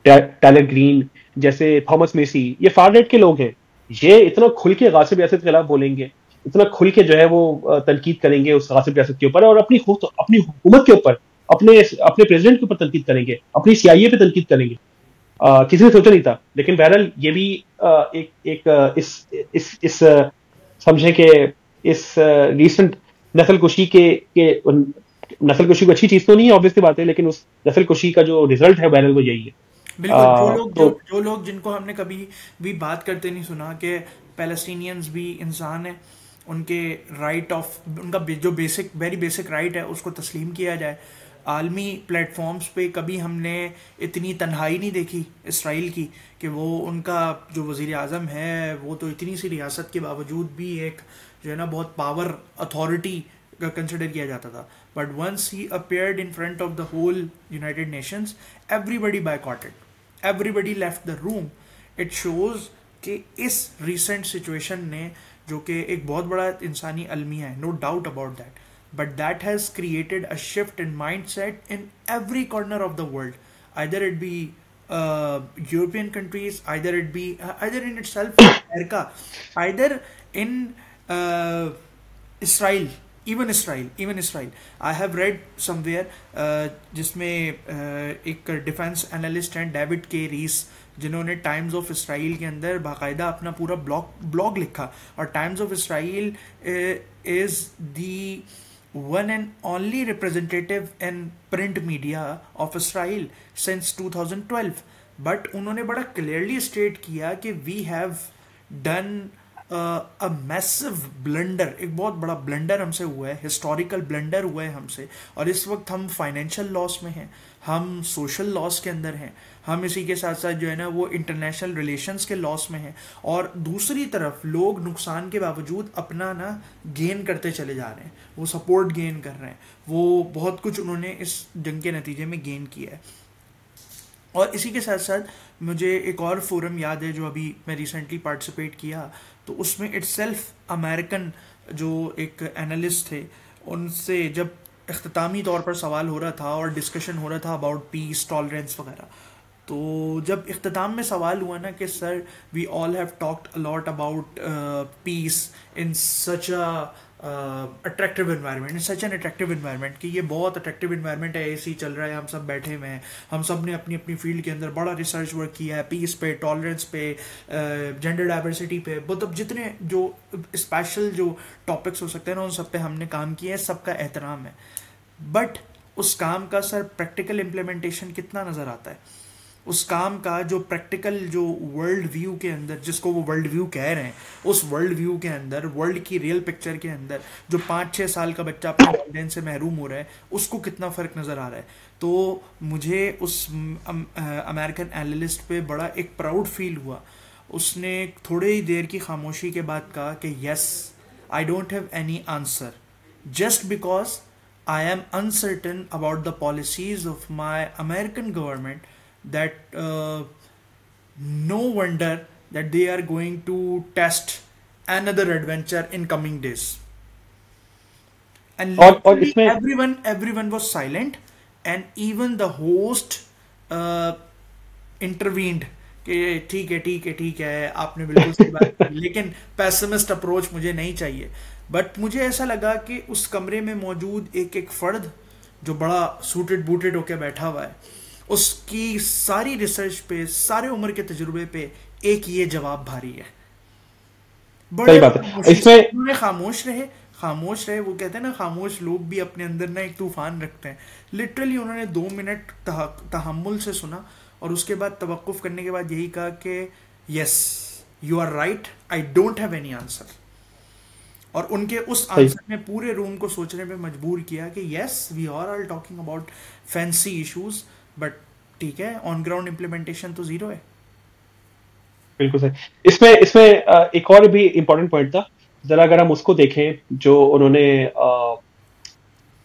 टैलर ग्रीन, जैसे थॉमस मेसी, ये फार राइट के लोग हैं। ये इतना खुल के गासिब रियासत के खिलाफ बोलेंगे, इतना खुल के जो है वो तनकीद करेंगे उस गासिब रियासत के ऊपर, और अपनी हुकूमत के ऊपर, अपने प्रेसिडेंट के ऊपर तनकीद करेंगे, अपनी सीआईए पे तनकीद करेंगे। किसी ने सोचा नहीं था। लेकिन बहरहाल ये भी इस समझे कि इस रीसेंट नस्लकुशी के नस्लकुशी को अच्छी चीज तो नहीं है, ऑब्वियसली बात है, लेकिन उस नस्लकुशी का जो रिजल्ट है बहरहाल वो यही है। बिल्कुल। जो लोग जिनको हमने कभी भी बात करते नहीं सुना कि पैलेस्टीनियंस भी इंसान है, उनके राइट ऑफ, उनका जो वेरी बेसिक राइट है उसको तस्लीम किया जाए। आलमी प्लेटफॉर्म्स पे कभी हमने इतनी तन्हाई नहीं देखी इसराइल की, कि वो उनका जो वज़ीर आज़म है वो तो इतनी सी रियासत के बावजूद भी एक जो है ना बहुत पावर अथॉरिटी का कंसिडर किया जाता था। But once he appeared in front of the whole United Nations, everybody boycotted, everybody left the room. It shows कि इस रिसेंट सिचुएशन ने, जो कि एक बहुत बड़ा इंसानी अलमिया है, no doubt about that, but that has created a shift in mindset in every corner of the world, either it be European countries, either it be either in itself America, either in Israel, even Israel. I have read somewhere जिसमें एक defence analyst हैं David के रीस, जिन्होंने times of Israel के अंदर बाकायदा अपना पूरा ब्लॉग लिखा, और times of Israel is the one and only representative in print media of Israel since 2012. But उन्होंने बड़ा क्लियरली स्टेट किया कि we have done a massive blunder, एक बहुत बड़ा ब्लंडर हमसे हुआ है, हिस्टोरिकल ब्लंडर हुआ है हमसे, और इस वक्त हम फाइनेंशियल लॉस में हैं, हम सोशल लॉस के अंदर हैं, हम इसी के साथ साथ जो है ना वो इंटरनेशनल रिलेशंस के लॉस में हैं, और दूसरी तरफ लोग नुकसान के बावजूद अपना ना गेन करते चले जा रहे हैं, वो सपोर्ट गेन कर रहे हैं, वो बहुत कुछ उन्होंने इस जंग के नतीजे में गेन किया है। और इसी के साथ साथ मुझे एक और फोरम याद है जो अभी मैं रिसेंटली पार्टिसिपेट किया, तो उसमें इटसेल्फ अमेरिकन जो एक एनालिस्ट थे उनसे जब इख्तितामी तौर पर सवाल हो रहा था और डिस्कशन हो रहा था अबाउट पीस टॉलरेंस वगैरह, तो जब इख्तिताम में सवाल हुआ ना कि sir we all have talked a lot about peace in such a attractive environment, in such an attractive environment, कि ये बहुत अट्रैक्टिव एनवायरनमेंट है, एसी चल रहा है, हम सब बैठे हुए हैं, हम सब ने अपनी अपनी फील्ड के अंदर बड़ा रिसर्च वर्क किया है, पीस पे, टॉलरेंस पे, जेंडर डाइवर्सिटी पे, मतलब जितने जो स्पेशल जो टॉपिक्स हो सकते हैं ना उन सब पे हमने काम किया है, सबका एहतराम है। बट उस काम का सर प्रैक्टिकल इम्प्लीमेंटेशन कितना नज़र आता है? उस काम का जो प्रैक्टिकल जो वर्ल्ड व्यू के अंदर, जिसको वो वर्ल्ड व्यू कह रहे हैं, उस वर्ल्ड व्यू के अंदर, वर्ल्ड की रियल पिक्चर के अंदर जो 5-6 साल का बच्चा अपने वालिदैन से महरूम हो रहा है, उसको कितना फ़र्क नज़र आ रहा है। तो मुझे उस अमेरिकन एनालिस्ट पे बड़ा एक प्राउड फील हुआ। उसने थोड़ी ही देर की खामोशी के बाद कहा कि yes, I don't have any answer, just because I am uncertain about the policies of my American government, that no wonder that they are going to test another adventure in coming days. And और इसमें everyone was silent, and even the host intervened कि ठीक है आपने बिल्कुल सही बात की, लेकिन पैसिमिस्ट अप्रोच मुझे नहीं चाहिए। बट मुझे ऐसा लगा कि उस कमरे में मौजूद एक एक फर्द जो बड़ा सूटेड बूटेड होकर बैठा हुआ है, उसकी सारी रिसर्च पे, सारे उम्र के तजुर्बे पे एक ये जवाब भारी है। बड़े सही बात है। इसमें खामोश रहे। वो कहते हैं ना, खामोश लोग भी अपने अंदर ना एक तूफान रखते हैं। लिटरली उन्होंने 2 मिनट तहम्मुल से सुना और उसके बाद तवक्कुफ करने के बाद यही कहा कि yes you are right, I don't have any answer. और उनके उस आंसर ने पूरे रूम को सोचने पे मजबूर किया कि yes we are all talking about fancy issues, but ठीक है, ऑन ग्राउंड इम्प्लीमेंटेशन तो जीरो है। बिल्कुल सही। इसमें एक और भी इम्पोर्टेंट पॉइंट था, जरा अगर हम उसको देखें जो उन्होंने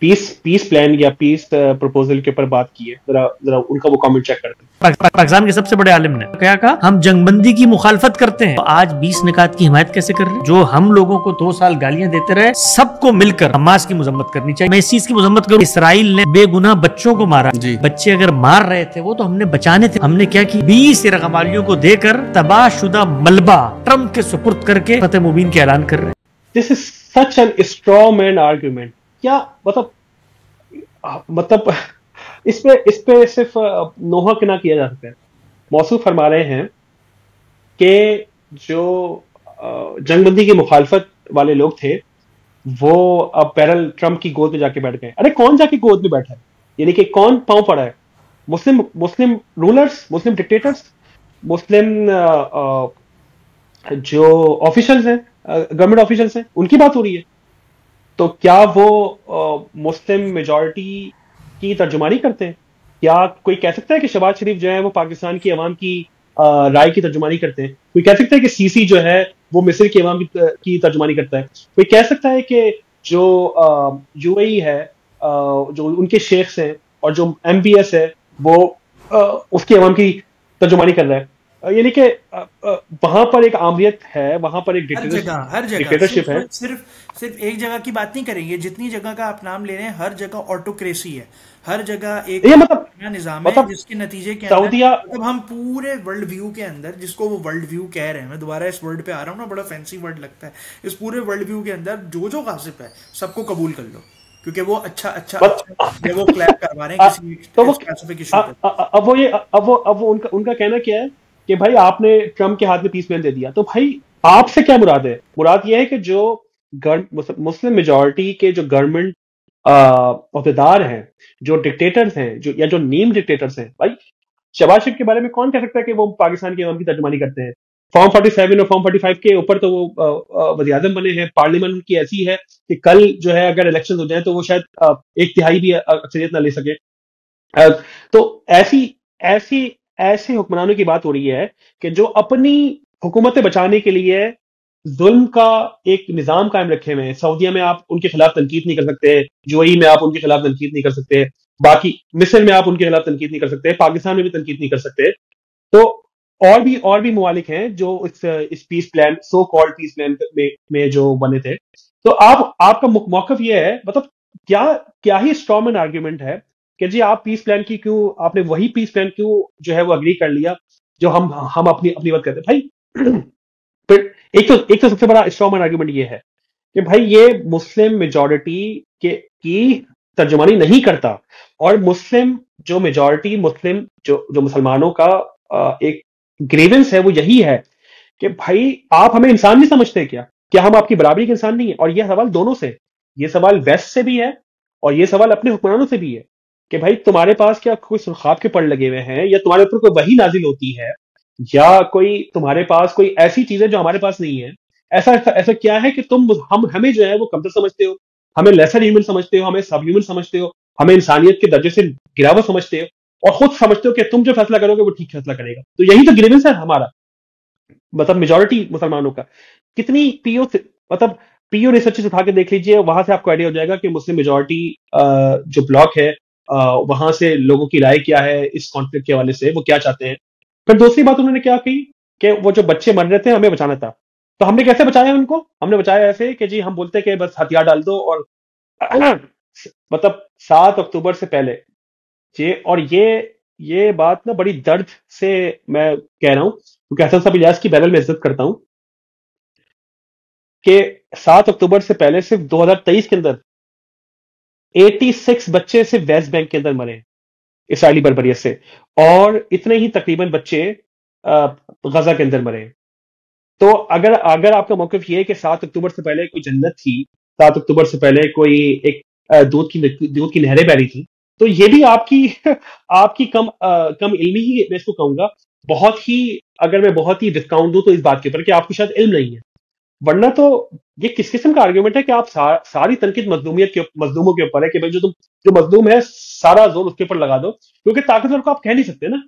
पीस प्लान या पीस प्रपोजल के ऊपर बात की है, जरा उनका वो कमेंट चेक करते हैं। पाकिस्तान के सबसे बड़े आलिम ने क्या कहा? हम जंगबंदी की मुखालफत करते हैं। तो आज 20 निकात की हिमायत कैसे कर रहे हैं? जो हम लोगों को 2 साल गालियां देते रहे, सबको मिलकर हमास की मजम्मत करनी चाहिए। मैं इस चीज की मजम्मत करूं, इसराइल ने बेगुनाह बच्चों को मारा। बच्चे अगर मार रहे थे वो तो हमने बचाने थे। हमने क्या की? 20 रकमालियों को देकर तबाहशुदा मलबा ट्रम्प के सुपुर्द करके फतेह मुबीन के ऐलान कर रहे हैं। This is such an straw man argument. क्या मतलब इस पे सिर्फ नोहा के ना किया जा सकता है। मौसूफ फरमा रहे हैं कि जो जंगबंदी की मुखालफत वाले लोग थे वो अब बैरल ट्रम्प की गोद में जाके बैठ गए। अरे कौन जाके गोद में बैठा है? यानी कि कौन पांव पड़ा है? मुस्लिम रूलर्स, मुस्लिम डिक्टेटर्स, मुस्लिम जो ऑफिशियल्स हैं, गवर्नमेंट ऑफिशियल्स हैं, उनकी बात हो रही है। तो क्या वो मुस्लिम मेजॉरिटी की तर्जुमानी करते हैं? क्या कोई कह सकता है कि शहबाज शरीफ जो है वो पाकिस्तान की अवाम की राय की तर्जुमानी करते हैं? कोई कह सकता है कि सीसी जो है वो मिस्र की अवाम की तर्जुमानी करता है? कोई कह सकता है कि जो यूएई है, जो उनके शेख्स हैं और जो एमबीएस है वो उसकी अवाम की तर्जुमानी कर रहा है? यानी कि वहां पर एक आमरीत है, वहां पर एक डिक्टेटरशिप है। सिर्फ एक जगह की बात नहीं करेंगे, जितनी जगह का आप नाम ले रहे हैं हर जगह ऑटोक्रेसी है, हर जगह एक निजाम है जिसके नतीजे के सऊदीया, मतलब हम पूरे वर्ल्ड व्यू के अंदर, जिसको वो वर्ल्ड व्यू कह रहे हैं, मैं दोबारा इस वर्ड पे आ रहा हूँ ना, बड़ा फैंसी वर्ड लगता है, इस पूरे वर्ल्ड व्यू के अंदर जो गासिब है सबको कबूल कर लो, क्योंकि वो अच्छा वो क्लैप करवा रहे हैं किसी स्पेसिफिक इशू पे। अब वो उनका कहना क्या है कि भाई आपने ट्रम्प के हाथ में पीस प्लान दे दिया, तो भाई आपसे क्या मुराद है? मुराद यह है कि जो मुस्लिम मेजॉरिटी के जो गवर्नमेंट अहदेदार हैं, जो डिक्टेटर्स हैं, जो या जो नीम डिक्टेटर्स हैं, भाई शहबाज शरीफ के बारे में कौन कह सकता है कि वो पाकिस्तान के इमाम की तर्जुमानी करते हैं? फॉर्म 47 और फॉर्म 45 के ऊपर तो वो वज़ीर-ए-आज़म बने हैं, पार्लियामेंट उनकी ऐसी है कि कल जो है अगर इलेक्शन हो जाए तो वो शायद एक तिहाई भी अक्सरियत ना ले सके। तो ऐसी ऐसी ऐसे हुक्मरानों की बात हो रही है कि जो अपनी हुकूमतें बचाने के लिए जुल्म का एक निजाम कायम रखे हुए हैं। सऊदीया में आप उनके खिलाफ तनकीद नहीं कर सकते, यूएई में आप उनके खिलाफ तनकीद नहीं कर सकते, बाकी मिस्र में आप उनके खिलाफ तनकीद नहीं कर सकते, पाकिस्तान में भी तनकीद नहीं कर सकते। तो और भी ममालिक हैं जो इस peace plan, so called peace plan में जो बने थे। तो आपका मौकफ ये है, मतलब क्या क्या ही स्ट्रॉन्ग आर्ग्यूमेंट है कि जी आप पीस प्लान की क्यों, आपने वही पीस प्लान क्यों जो है वो अग्री कर लिया जो हम अपनी अपनी बात करते हैं भाई। फिर एक तो सबसे बड़ा स्ट्रॉन्ग आर्ग्यूमेंट ये है कि भाई ये मुस्लिम मेजॉरिटी के की तर्जुमानी नहीं करता, और मुस्लिम जो मेजॉरिटी, मुस्लिम जो मुसलमानों का एक ग्रीवेंस है वो यही है कि भाई आप हमें इंसान नहीं समझते क्या हम आपकी बराबरी के इंसान नहीं है? और यह सवाल दोनों से, ये सवाल वेस्ट से भी है और ये सवाल अपने हुक्मरानों से भी है कि भाई तुम्हारे पास क्या कोई सुर्खाब के पड़ लगे हुए हैं, या तुम्हारे ऊपर कोई वही नाजिल होती है, या कोई तुम्हारे पास कोई ऐसी चीजें जो हमारे पास नहीं है? ऐसा ऐसा क्या है कि तुम हमें जो है वो कमतर समझते हो, हमें लेसर ह्यूमन समझते हो, हमें सब ह्यूमन समझते हो, हमें इंसानियत के दर्जे से गिरावट समझते हो, और खुद समझते हो कि तुम जो फैसला करोगे वो ठीक फैसला करेगा। तो यही तो ग्रीवेंस है हमारा, मतलब मेजॉरिटी मुसलमानों का। कितनी पीओ, मतलब पीओ रिसर्चेस उठा के देख लीजिए, वहां से आपको आइडिया हो जाएगा कि मुस्लिम मेजॉरिटी जो ब्लॉक है वहां से लोगों की राय क्या है इस कॉन्फ्लिक्ट के हवाले से, वो क्या चाहते हैं। फिर दूसरी बात उन्होंने क्या कही कि वो जो बच्चे मर रहे थे हमें बचाना था। तो हमने कैसे बचाया उनको? हमने बचाया ऐसे कि जी हम बोलते कि बस हथियार डाल दो, और मतलब 7 अक्टूबर से पहले ये बात ना बड़ी दर्द से मैं कह रहा हूं, क्योंकि हसन साहब इलियास की बैरल में इज्जत करता हूं, कि 7 अक्टूबर से पहले सिर्फ 2023 के अंदर 86 बच्चे सिर्फ वेस्ट बैंक के अंदर मरे इसराइली बर्बरियत से, और इतने ही तकरीबन बच्चे गजा के अंदर मरे। तो अगर अगर आपका मौकफ ये है कि 7 अक्टूबर से पहले कोई जन्नत थी, 7 अक्टूबर से पहले कोई एक दूध की नहरें बह रही थी, तो ये भी आपकी आपकी कम इल्मी ही मैं इसको कहूंगा। बहुत ही, अगर मैं बहुत ही डिस्काउंट दूं तो इस बात के ऊपर कि आपको शायद इल्म नहीं है, वरना तो ये किस किस्म का आर्ग्यूमेंट है कि आप सारी तनकीद मजलूमों के ऊपर है कि भाई जो मजलूम है सारा जोर उसके ऊपर लगा दो, क्योंकि ताकतवर को आप कह नहीं सकते ना।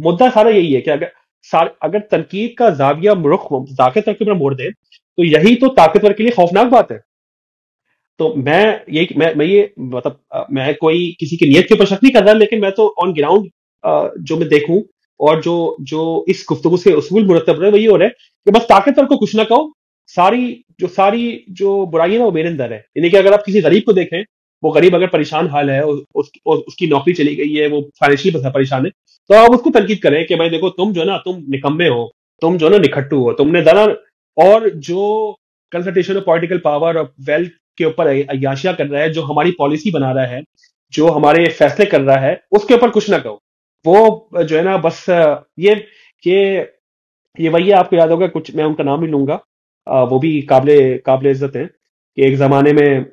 मुद्दा सारा यही है कि अगर तनकीद का जाविया रुख ताकतवर के ऊपर मोड़ दे, तो यही तो ताकतवर के लिए खौफनाक बात है। तो मैं ये मतलब मैं कोई किसी की नीयत के ऊपर शक नहीं कर रहा, लेकिन मैं तो ऑन ग्राउंड जो मैं देखूं, और जो इस गुफ्तगू से उसूल मुरतब रहे, वो ये हो रहा है कि बस ताकतवर को कुछ ना कहो, सारी जो बुराई है ना वो मेरे अंदर है। यानी कि अगर आप किसी गरीब को देखें, वो गरीब अगर परेशान हाल है, उसकी नौकरी चली गई है, वो फाइनेंशियली परेशान है, तो आप उसको तनकीद करें कि भाई देखो तुम जो है ना, तुम निकम्मे हो, तुम जो है ना निखट्टू हो, तुमने दाना, और जो कंसल्टेशन ऑफ पॉलिटिकल पावर और वेल्थ के ऊपर अय्याशियां कर रहा है, जो हमारी पॉलिसी बना रहा है, जो हमारे फैसले कर रहा है, उसके ऊपर कुछ ना कहो। वो जो है ना बस ये ये वही है, आपको याद होगा, कुछ मैं उनका नाम नहीं लूंगा, वो भी काबिले काबिले इज्जत हैं, कि एक जमाने में,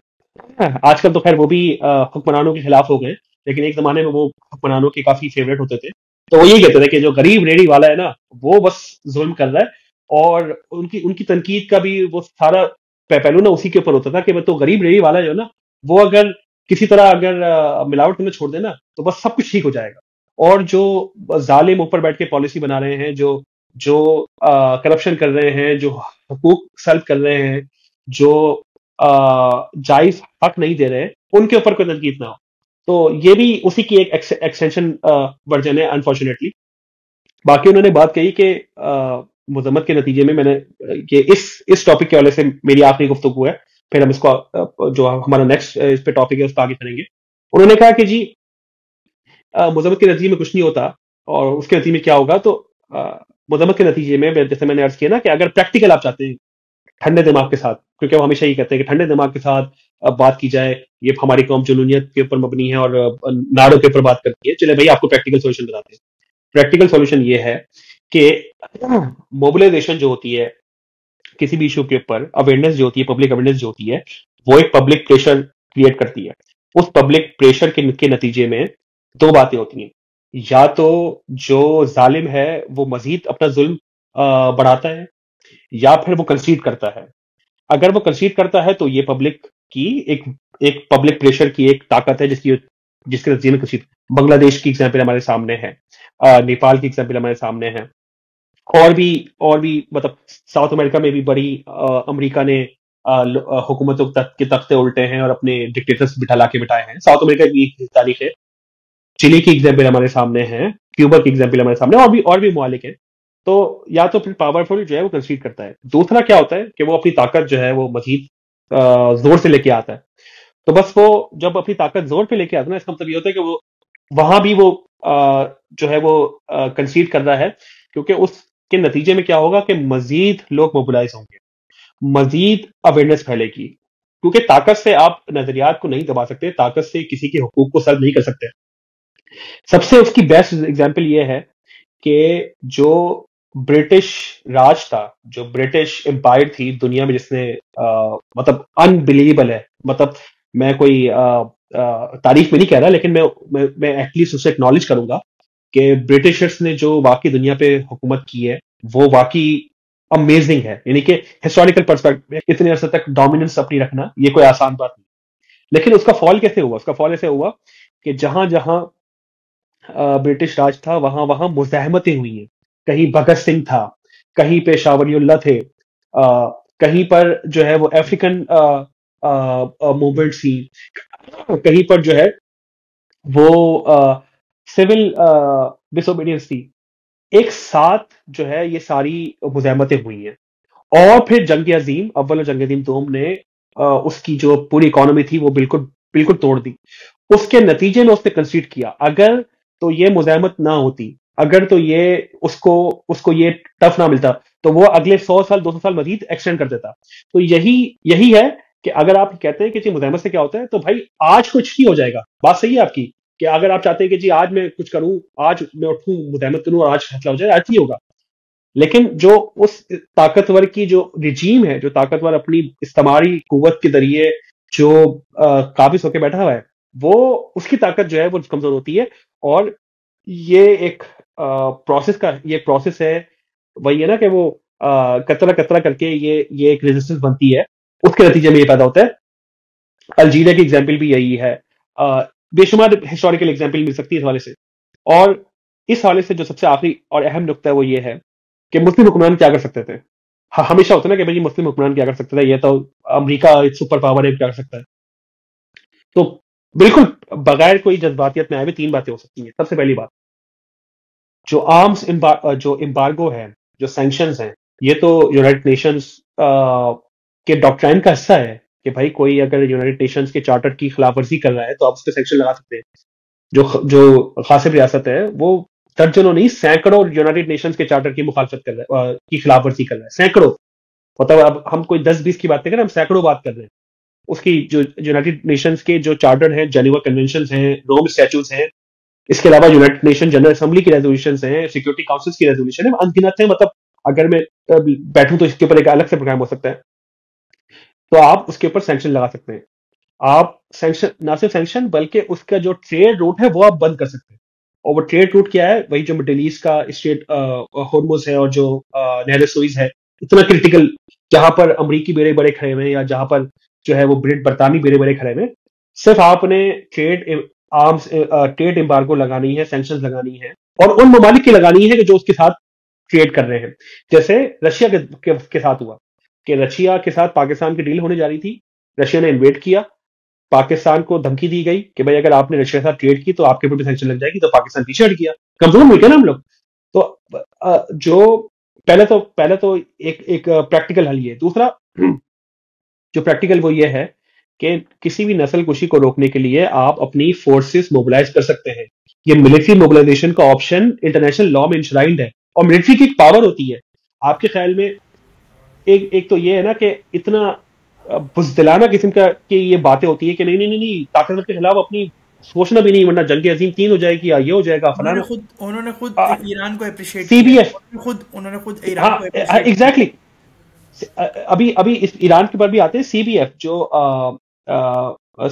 आजकल तो खैर वो भी हुक्मरानों के खिलाफ हो गए, लेकिन एक जमाने में वो हुक्मरानों के काफी फेवरेट होते थे। तो वो यही कहते थे कि जो गरीब रेडी वाला है ना, वो बस जुल्म कर रहा है, और उनकी उनकी तनकीद का भी वो सारा पहलू ना उसी के ऊपर होता था कि वो तो गरीब रेडी वाला जो है ना, वो अगर किसी तरह अगर मिलावट करना छोड़ देना तो बस सब कुछ ठीक हो जाएगा। और जो जालिम ऊपर बैठ के पॉलिसी बना रहे हैं, जो जो करप्शन कर रहे हैं, जो हुकूक सल्ब कर रहे हैं, जो जायज हक नहीं दे रहे, उनके ऊपर कोई तनकीद ना हो। तो ये भी उसी की एक एक्सटेंशन वर्जन है अनफॉर्चुनेटली। बाकी उन्होंने बात कही कि मजम्मत के नतीजे में मैंने कि इस टॉपिक के वाले से मेरी आखिरी गुफ्तगू है, फिर हम इसको जो हमारा नेक्स्ट इस पे टॉपिक है उस पर आगे करेंगे। उन्होंने कहा कि जी मजम्मत के नतीजे में कुछ नहीं होता, और उसके नतीजे में क्या होगा, तो मजम्मत के नतीजे में जैसे मैंने अर्ज किया ना कि अगर प्रैक्टिकल आप चाहते हैं ठंडे दिमाग के साथ, क्योंकि वो हमेशा ही कहते हैं कि ठंडे दिमाग के साथ बात की जाए, ये हमारी कौम जुनूनियत के ऊपर मबनी है और नारों के ऊपर बात करती है। चले भाई आपको प्रैक्टिकल सोल्यूशन बताते हैं। प्रैक्टिकल सोल्यूशन ये है कि मोबिलाइजेशन जो होती है किसी भी इशू के ऊपर, अवेयरनेस जो होती है, पब्लिक अवेयरनेस जो होती है, वो एक पब्लिक प्रेशर क्रिएट करती है। उस पब्लिक प्रेशर के नतीजे में दो बातें होती हैं। या तो जो जालिम है वो मजीद अपना जुल्म बढ़ाता है, या फिर वो कंसीड करता है। अगर वो कंसीड करता है तो ये पब्लिक की एक एक पब्लिक प्रेशर की एक ताकत है जिसके नतीजे में कंसीड। बांग्लादेश की एग्जाम्पल हमारे सामने है, नेपाल की एग्जाम्पल हमारे सामने है, और भी मतलब साउथ अमेरिका में भी बड़ी अमेरिका ने हुकूमतों के तख्ते उल्टे हैं और अपने डिक्टेटर्स बिठा के बिठाए हैं। साउथ अमेरिका की एक तारीख है, चिली की एग्जाम्पल हमारे सामने है, क्यूबा की एग्जाम्पल हमारे सामने, और भी ममालिक है। तो या तो फिर पावरफुल जो है वो कंसीड करता है, दूसरा क्या होता है कि वो अपनी ताकत जो है वो मजीद जोर से लेके आता है। तो बस वो जब अपनी ताकत जोर पे लेके आता है ना, इसका मतलब ये होता है कि वो वहां भी वो जो है वो कंसीड कर रहा है, क्योंकि उसके नतीजे में क्या होगा कि मजीद लोग मोबिलाइज होंगे, मजीद अवेयरनेस फैलेगी। क्योंकि ताकत से आप नजरियात को नहीं दबा सकते, ताकत से किसी के हुकूक को सल्ब नहीं कर सकते। सबसे उसकी बेस्ट एग्जांपल ये है कि जो ब्रिटिश राज था, जो ब्रिटिश एम्पायर थी दुनिया में, जिसने मतलब अनबिलीवेबल है, मतलब मैं कोई तारीफ में नहीं कह रहा, लेकिन मैं एटलीस्ट उसे एक्नॉलेज करूंगा कि ब्रिटिशर्स ने जो वाकई दुनिया पे हुकूमत की है वो वाकई अमेजिंग है। यानी कि हिस्टोरिकल पर्सपेक्टिव में इतने अरसे तक डोमिनेंस अपनी रखना ये कोई आसान बात नहीं। लेकिन उसका फॉल कैसे हुआ? उसका फॉल ऐसे हुआ कि जहां जहां ब्रिटिश राज था वहां वहां मुजाहमतें हुई हैं। कहीं भगत सिंह था, कहीं पे शावलियुल्लाह थे, कहीं पर जो है वो अफ्रीकन मूवमेंट थी, कहीं पर जो है वो सिविल डिसोबीडियंस थी। एक साथ जो है ये सारी मुजाहमतें हुई हैं। और फिर जंग अजीम अव्वल और जंग अजीम दोम ने उसकी जो पूरी इकोनॉमी थी वो बिल्कुल बिल्कुल तोड़ दी। उसके नतीजे में उसने कंसीड किया, अगर तो ये मुजाहमत ना होती, अगर तो ये उसको उसको ये टफ ना मिलता, तो वो अगले 100 साल 200 साल मजीद एक्सटेंड कर देता। तो यही यही है कि अगर आप कहते हैं कि जी मुजाहमत से क्या होता है, तो भाई आज कुछ नहीं हो जाएगा। बात सही है आपकी कि अगर आप चाहते हैं कि जी आज मैं कुछ करूं, आज मैं उठूं मुजाहमत करूं और आज फैसला हो जाए, आज नहीं होगा। लेकिन जो उस ताकतवर की जो रिजीम है, जो ताकतवर अपनी इस्तेमारी कुव्वत के जरिए जो काबिज होकर बैठा हुआ है, वो उसकी ताकत जो है वो कमजोर होती है। और ये एक प्रोसेस है। वही है ना कि वो कतरा कतरा करके ये एक रेजिस्टेंस बनती है, उसके नतीजे में ये पैदा होता है। अल्जीरिया की एग्जाम्पल भी यही है। बेशुमार हिस्टोरिकल एग्जाम्पल मिल सकती है इस हवाले से। और इस हवाले से जो सबसे आखिरी और अहम नुकता है वो ये है कि मुस्लिम हुक्मरान क्या कर सकते थे। हमेशा होता है ना कि भाई मुस्लिम हुक्मरान क्या कर सकते थे, ये तो अमेरिका एक सुपर पावर है, क्या कर सकता है। तो बिल्कुल बगैर कोई जज्बातियत में आए हुए तीन बातें हो सकती हैं। सबसे पहली बात, जो जो एम्बार्गो है, जो सैंक्शंस हैं, ये तो यूनाइटेड नेशंस के डॉक्ट्राइन का हिस्सा है कि भाई कोई अगर यूनाइटेड नेशंस के चार्टर की खिलाफवर्जी कर रहा है तो आप उस पर सैंक्शन लगा सकते हैं। जो खासिब रियासत है वो दर्जनों नहीं सैकड़ों यूनाइटेड नेशंस के चार्टर की मुखालफत कर रहा है, की खिलाफवर्जी कर रहा है, सैकड़ों। मतलब अब हम कोई 10-20 की बात नहीं कर रहे, हम सैकड़ों बात कर रहे हैं। उसकी जो यूनाइटेड नेशंस के जो चार्टर हैं, जेनेवा कन्वेंशन हैं, रोम स्टैट्यूट्स हैं, इसके अलावा यूनाइटेड नेशन जनरल असेंबली की रेजोल्यूशन हैं, सिक्योरिटी काउंसिल की रेजोल्यूशन है, अनगिनत है। मतलब अगर मैं बैठूं तो इसके ऊपर एक अलग से प्रोग्राम हो सकता है। तो आप उसके ऊपर सैंक्शन लगा सकते हैं। आप सैंक्शन, ना सिर्फ सैंक्शन बल्कि उसका जो ट्रेड रूट है वो आप बंद कर सकते हैं। और वो ट्रेड रूट क्या है? वही जो मिडिल ईस्ट का स्ट्रेट हॉर्मुज है और जो नहर सुइज है, इतना क्रिटिकल, जहां पर अमरीकी बेड़े बड़े खड़े हुए हैं या जहां पर जो है वो बरतानी बेड़े बड़े खड़े हुए हैं। सिर्फ आपने ट्रेड एम्बार्गो लगानी है, सैंक्शन लगानी है, और उन ममालिक की लगानी है कि जो उसके साथ ट्रेड कर रहे हैं। जैसे रशिया के साथ हुआ कि रशिया के साथ पाकिस्तान की डील होने जा रही थी, रशिया ने इन्वेट किया, पाकिस्तान को धमकी दी गई कि भाई अगर आपने रशिया के साथ ट्रेड की तो आपके ऊपर भी सैंक्शन लग जाएगी। तो पाकिस्तान पीछे हट गया, कमजोर मुल्क है ना हम लोग। तो जो पहले तो एक प्रैक्टिकल हल ये। दूसरा जो प्रैक्टिकल वो ये है कि किसी भी नस्ल कुशी को रोकने के लिए आप अपनी फोर्सेस मोबिलाइज कर सकते हैं। ये मिलिट्री मोबिलाइजेशन का ऑप्शन इंटरनेशनल लॉ में इंश्राइंड है, और मिलिट्री की एक पावर होती है। आपके ख्याल में एक तो ये है ना कि इतना बुजदिलाना किस्म का कि ये बातें होती है कि नहीं नहीं नहीं नहीं, ताकतवर के खिलाफ अपनी सोचना भी नहीं, वरना जंग अजीम 3 हो जाएगी या ये हो जाएगा फलाना। उन्होंने खुद ईरान को अप्रिशिएट किया, CBF, उन्होंने खुद ईरान को हाँ अप्रिशिएट किया। एग्जैक्टली। अभी अभी इस ईरान के ऊपर भी आते हैं। CBF जो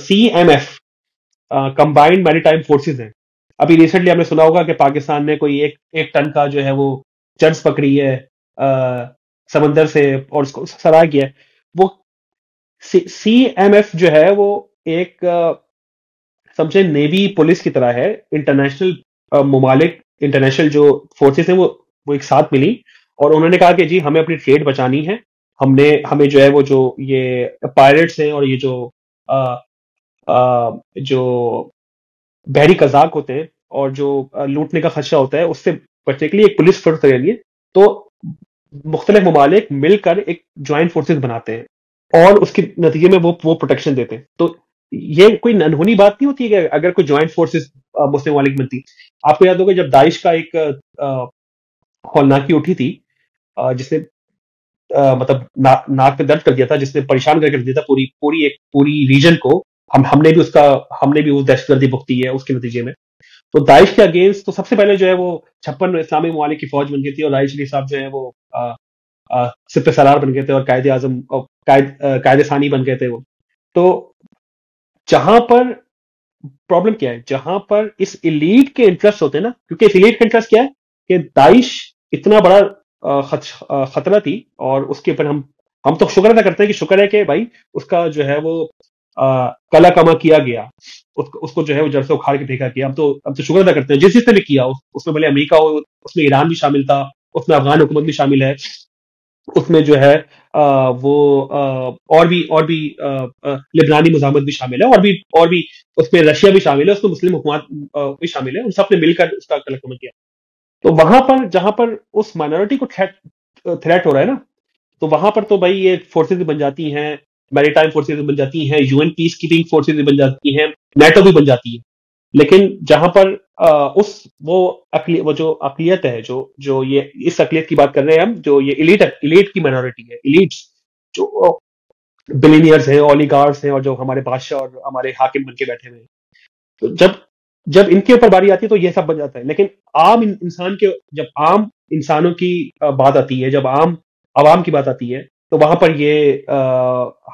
CMF कंबाइंड मैरीटाइम फोर्सेस हैं, अभी रिसेंटली आपने सुना होगा कि पाकिस्तान ने कोई एक टन का जो है वो चर्च पकड़ी है समंदर से और उसको सराहा किया है। वो CMF जो है वो एक समझे नेवी पुलिस की तरह है। इंटरनेशनल ममालिक, इंटरनेशनल जो फोर्सेस हैं वो एक साथ मिली और उन्होंने कहा कि जी हमें अपनी ट्रेड बचानी है। हमें जो है वो जो ये पायरेट्स हैं और ये जो जो बहरी कजाक होते हैं और जो लूटने का खदशा होता है उससे बचने के लिए एक पुलिस फोर्स तैयारी है। तो मुख्तलिफ ममालिक मिलकर एक ज्वाइंट फोर्सेस बनाते हैं और उसके नतीजे में वो प्रोटेक्शन देते हैं। तो ये कोई अनहोनी बात नहीं होती है कि अगर कोई ज्वाइंट फोर्सेस मुस्लिम ममालिक बनती। आपको याद होगा जब दाइश का एक हौलनाकी उठी थी जिसने मतलब नाक पे दर्द कर दिया था, जिसने परेशान करके रख दिया था पूरी रीजन को। हमने भी वो दहशतगर्दी भुगती है उसके नतीजे में। तो दाइश के अगेंस्ट तो सबसे पहले जो है वो 56 इस्लामी ममालिक की फौज बन गई थी और राइस अली साहब जो है वो सिपह सलार बन गए थे और कायदे आजम कायदे सानी बन गए थे वो। तो जहां पर प्रॉब्लम क्या है, जहां पर इस इलीट के इंटरेस्ट होते हैं ना, क्योंकि इस इलीट का इंटरेस्ट क्या है कि दाइश इतना बड़ा खतरा थी और उसके ऊपर हम तो शुक्र अदा करते हैं कि शुक्र है कि भाई उसका जो है वो कला कमा किया गया, उसको जो है वो जड़ से उखाड़ के फेंका गया। हम तो शुक्र अदा करते हैं जिसने भी किया। उसमें भले अमेरिका हो, उसमें ईरान भी शामिल था, उसमें अफगान हुकूमत भी शामिल है, उसमें जो है वो और भी लिबनानी मुजामत भी शामिल है, और भी उसमें रशिया भी शामिल है, उसमें मुस्लिम हुकूमत भी शामिल है। उन सब ने मिलकर उसका कलकमा किया। तो वहां पर जहां पर उस माइनॉरिटी को थ्रेट हो रहा है ना, तो वहां पर तो भाई ये फोर्सेज भी बन जाती हैं, मैरीटाइम फोर्सेज भी बन जाती हैं, UN पीस कीपिंग फोर्सेज भी बन जाती हैं, नेटो भी बन जाती है। लेकिन जहां पर वो जो अकलियत है, जो ये इस अकलियत की बात कर रहे हैं हम, जो ये इलीट की माइनॉरिटी है, इलीट्स जो बिलियनियर्स हैं, ओलिगार्स हैं और जो हमारे बादशाह और हमारे हाकिम बन के बैठे हुए हैं, तो जब जब इनके ऊपर बारी आती है तो ये सब बन जाता है। लेकिन जब आम इंसानों की बात आती है, जब आवाम की बात आती है, तो वहां पर ये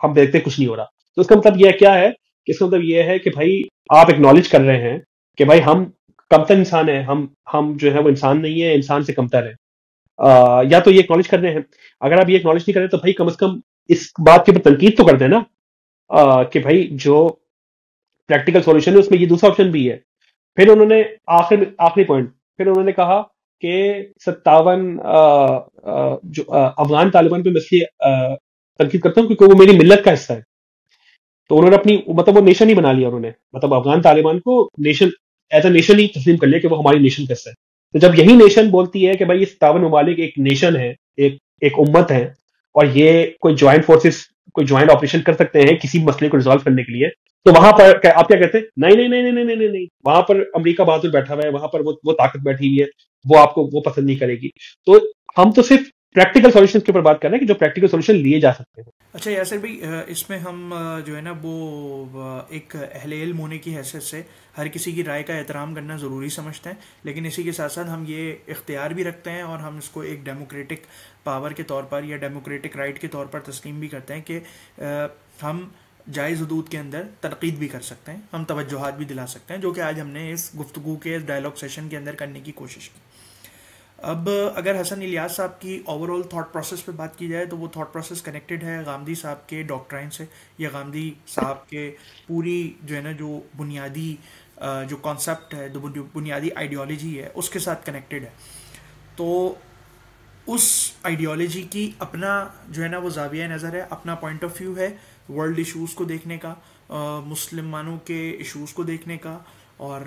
हम देखते कुछ नहीं हो रहा। तो इसका मतलब यह क्या है कि इसका मतलब यह है कि भाई आप एक्नॉलेज कर रहे हैं कि भाई हम कमतर इंसान है, हम जो है वो इंसान नहीं है, इंसान से कमतर है। या तो ये एक्नॉलेज कर रहे हैं। अगर आप ये एक्नॉलेज नहीं कर रहे तो भाई कम से कम इस बात के ऊपर तनकीद तो कर देना कि भाई जो प्रैक्टिकल सॉल्यूशन है उसमें ये दूसरा ऑप्शन भी है। फिर उन्होंने आखिरी पॉइंट, फिर उन्होंने कहा कि 57 जो अफगान तालिबान पे मैं इसलिए तनकीद करता हूँ क्योंकि वो मेरी मिल्लत का हिस्सा है। तो उन्होंने अपनी मतलब वो नेशन ही बना लिया उन्होंने, मतलब अफगान तालिबान को नेशन एज अ नेशन ही तस्लीम कर लिया कि वो हमारी नेशन का हिस्सा है। तो जब यही नेशन बोलती है कि भाई ये 57 ममालिक एक नेशन है, एक उम्मत है और ये कोई ज्वाइंट ऑपरेशन कर सकते हैं किसी मसले को रिजॉल्व करने के लिए, तो वहां पर आप क्या कहते हैं? नहीं नहीं नहीं नहीं नहीं नहीं नहीं, वहां पर अमेरिका बहादुर बैठा हुआ है, वहां पर वो ताकत बैठी हुई है, वो आपको वो पसंद नहीं करेगी। तो हम तो सिर्फ प्रैक्टिकल सॉल्यूशन के ऊपर बात कर रहे हैं कि जो प्रैक्टिकल सॉल्यूशन लिए जा सकते हैं। अच्छा यासिर भाई, इसमें हम जो है ना वो एक अहले इल्म होने की हैसियत से हर किसी की राय का एहतराम करना ज़रूरी समझते हैं, लेकिन इसी के साथ साथ हम ये इख्तियार भी रखते हैं और हम इसको एक डेमोक्रेटिक पावर के तौर पर या डेमोक्रेटिक राइट के तौर पर तस्लीम भी करते हैं कि हम जायज़ हदूद के अंदर तनकीद भी कर सकते हैं, हम तवज्जुहात भी दिला सकते हैं, जो कि आज हमने इस गुफ्तगू के डायलॉग सेशन के अंदर करने की कोशिश की। अब अगर हसन इलियास साहब की ओवरऑल थॉट प्रोसेस पे बात की जाए तो वो थॉट प्रोसेस कनेक्टेड है गांधी साहब के डॉक्ट्राइन से, या गांधी साहब के पूरी जो है ना जो बुनियादी जो कॉन्सेप्ट है, जो बुनियादी आइडियोलॉजी है उसके साथ कनेक्टेड है। तो उस आइडियोलॉजी की अपना जो है ना वो जाविया नज़र है, अपना पॉइंट ऑफ व्यू है वर्ल्ड इश्यूज़ को देखने का, मुसलमानों के इश्यूज़ को देखने का, और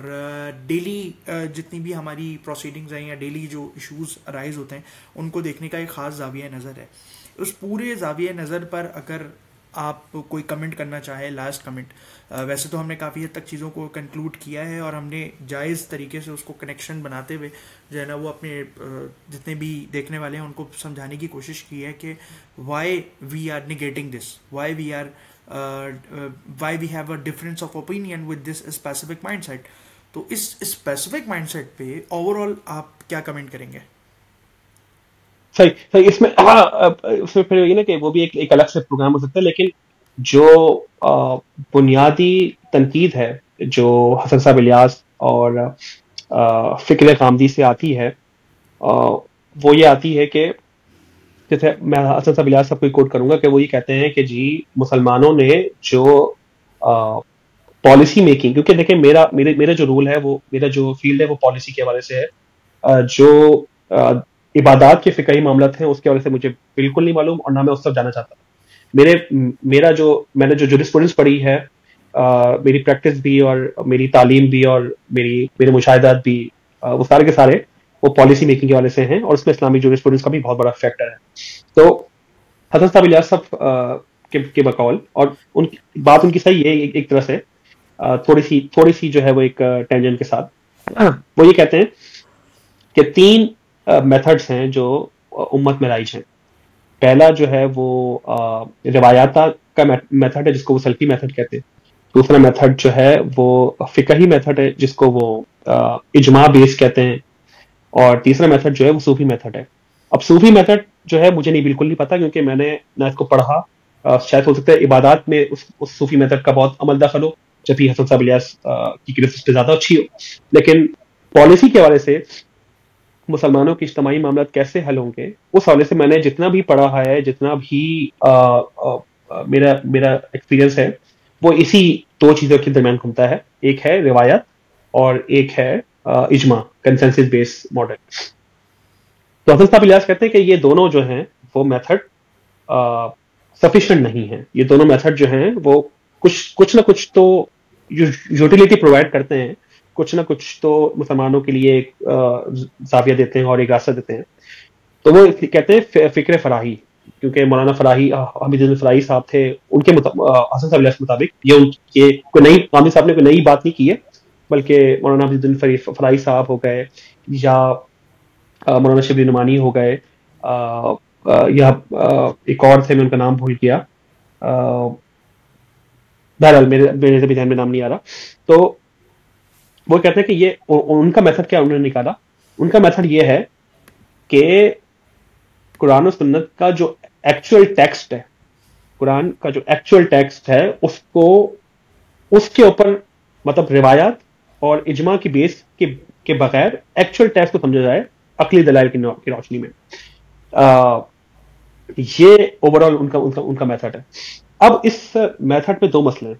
डेली जितनी भी हमारी प्रोसीडिंग्स हैं या डेली जो इश्यूज़ अराइज होते हैं उनको देखने का एक ख़ास जाविया नज़र है। उस पूरे जाविया नज़र पर अगर आप कोई कमेंट करना चाहे, लास्ट कमेंट, वैसे तो हमने काफ़ी हद तक चीज़ों को कंक्लूड किया है और हमने जायज़ तरीके से उसको कनेक्शन बनाते हुए जो है ना वो अपने जितने भी देखने वाले हैं उनको समझाने की कोशिश की है कि why we are negating this, why we are why we have a difference of opinion with this specific mindset. तो इस स्पेसिफिक माइंडसेट पे ओवरऑल आप क्या कमेंट करेंगे? सही सही, इसमें हाँ, उसमें फिर ये ना कि वो भी एक अलग से प्रोग्राम हो सकता है, लेकिन जो बुनियादी तनकीद है जो हसन साहब इलियास और फिक्र कामदी से आती है, वो ये आती है कि जैसे मैं हसन साहब इलियास साहब को कोट करूंगा कि वो ये कहते हैं कि जी मुसलमानों ने जो पॉलिसी मेकिंग, क्योंकि देखें मेरा जो रूल है, वो मेरा जो फील्ड है वो पॉलिसी के हवाले से है, जो इबादत के फिकही मामलात हैं उसके हवाले से मुझे बिल्कुल नहीं मालूम और ना मैं उस तरफ जाना चाहता। मैंने जो जूरिस्प्रूडेंस पढ़ी है, मेरी प्रैक्टिस भी और मेरी तालीम भी और मेरे मुशाहिदात भी, वो सारे के सारे वो पॉलिसी मेकिंग के हवाले से हैं और उसमें इस्लामिक जूरिस्प्रूडेंस का भी बहुत बड़ा फैक्टर है। तो हसन साहब इलियास साहब के बकौल, और उनकी बात उनकी सही है एक तरह से, थोड़ी सी जो है वो एक टेंजेंट के साथ, वो ये कहते हैं कि 3 मेथड्स हैं जो उम्मत में राइज हैं। पहला जो है वो रिवायात का मेथड है जिसको वो सल्फी मेथड कहते हैं। दूसरा मेथड जो है वो फिकही मेथड है जिसको वो इजमा बेस कहते हैं। और तीसरा मेथड जो है वो सूफी मेथड है। अब सूफी मेथड जो है मुझे बिल्कुल नहीं पता, क्योंकि मैंने ना इसको पढ़ा, शायद हो सकता है इबादत में उस सूफी मेथड का बहुत अमल दखल हो, जब भी हसन साहब इलियास की क्रिटिसिटी ज्यादा अच्छी हो। लेकिन पॉलिसी के हवाले से मुसलमानों के इज्तिमाई मामला कैसे हल होंगे, उस हवाले से मैंने जितना भी पढ़ा है, जितना भी मेरा एक्सपीरियंस है, वो इसी 2 चीजों के दरमियान घूमता है। एक है रिवायत और एक है इजमा, कंसेंसस बेस्ड मॉडल। तो हसन साहब इलियास कहते हैं कि ये दोनों जो हैं वो मेथड सफिशिएंट नहीं है। ये दोनों मेथड जो हैं वो कुछ ना कुछ तो यूटिलिटी प्रोवाइड करते हैं, कुछ ना कुछ तो मुसलमानों के लिए एक जाविया देते हैं और एक रास्ता देते हैं। तो वो कहते हैं फिक्र फराही, क्योंकि मौलाना फराही, हमीदुद्दीन फराही साहब थे, उनके हसन साहब इलियास के मुताबिक ये कोई नई, हामिद साहब ने कोई नई बात नहीं की है, बल्कि मौलाना हमीदुद्दीन फराही साहब हो गए या मौलाना शिबली नुमानी हो गए, या एक और थे, मैं उनका नाम भूल गया, बहरहाल मेरे भी ध्यान में नाम नहीं आ रहा। तो वो कहते हैं कि ये उनका मेथड क्या उन्होंने निकाला। उनका मेथड ये है कि कुरान और सुन्नत का जो एक्चुअल टेक्स्ट है, कुरान का जो एक्चुअल टेक्स्ट है, उसको उसके ऊपर मतलब रिवायात और इजमा की बेस के बगैर एक्चुअल टेक्स्ट को समझा जाए अकली दलाइल की रोशनी में। ये ओवरऑल उनका मेथड है। अब इस मेथड में 2 मसले हैं।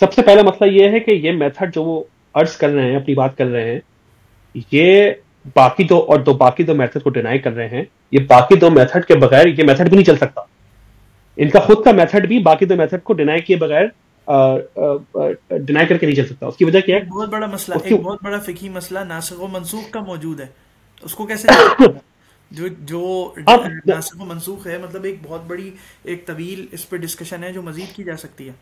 सबसे पहला मसला ये है कि ये मेथड जो वो अर्ज कर रहे हैं, अपनी बात कर रहे हैं, ये बाकी दो मेथड को डिनाई कर रहे हैं। ये बाकी 2 मेथड के बगैर ये मेथड भी नहीं चल सकता। इनका खुद का मेथड भी बाकी 2 मेथड को डिनाई किए बगैर डिनाई करके नहीं चल सकता। उसकी वजह क्या है? बहुत बड़ा मसला, एक बहुत बड़ा फिकी मसला नासिख व मंसूख का मौजूद है। उसको कैसे जो नासिख व मंसूख है, मतलब एक बहुत बड़ी एक तवील इस पे डिस्कशन है जो मजीद की जा सकती है।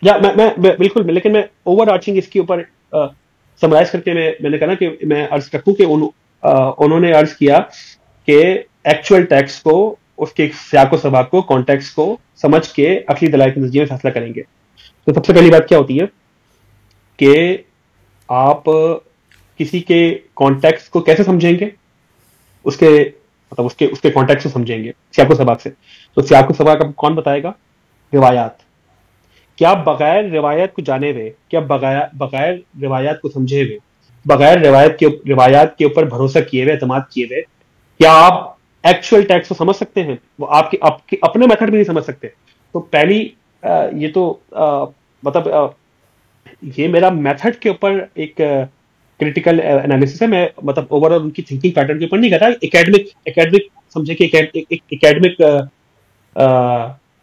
या मैं बिल्कुल, लेकिन मैं ओवर आर्चिंग इसके ऊपर समराइज करके मैंने कहा ना कि मैं अर्ज रखूं कि उन्होंने अर्ज किया कि एक्चुअल टेक्स्ट को, उसके सियाको सबाक को, कॉन्टेक्स्ट को समझ के अकली दलाइल के नतीजे में फैसला करेंगे। तो सबसे पहली बात क्या होती है कि आप किसी के कॉन्टेक्स्ट को कैसे समझेंगे? उसके कॉन्टेक्स्ट को समझेंगे सियाको सबाक से। तो सियाको सबाक आपको कौन बताएगा? रिवायात। क्या बगैर रिवायत को जाने हुए, क्या बगैर रिवायत को समझे हुए, बगैर रिवायत के ऊपर भरोसा किए हुए, एतमाद किए हुए, क्या आप एक्चुअल टेक्स्ट को समझ सकते हैं? वो आपके अपने मेथड भी नहीं समझ सकते। तो पहली ये तो मतलब ये मेरा मेथड के ऊपर एक क्रिटिकल एनालिसिस है। मैं मतलब ओवरऑल उनकी थिंकिंग पैटर्न के ऊपर नहीं कर रहा। एकेडमिक समझे कि एकेडमिक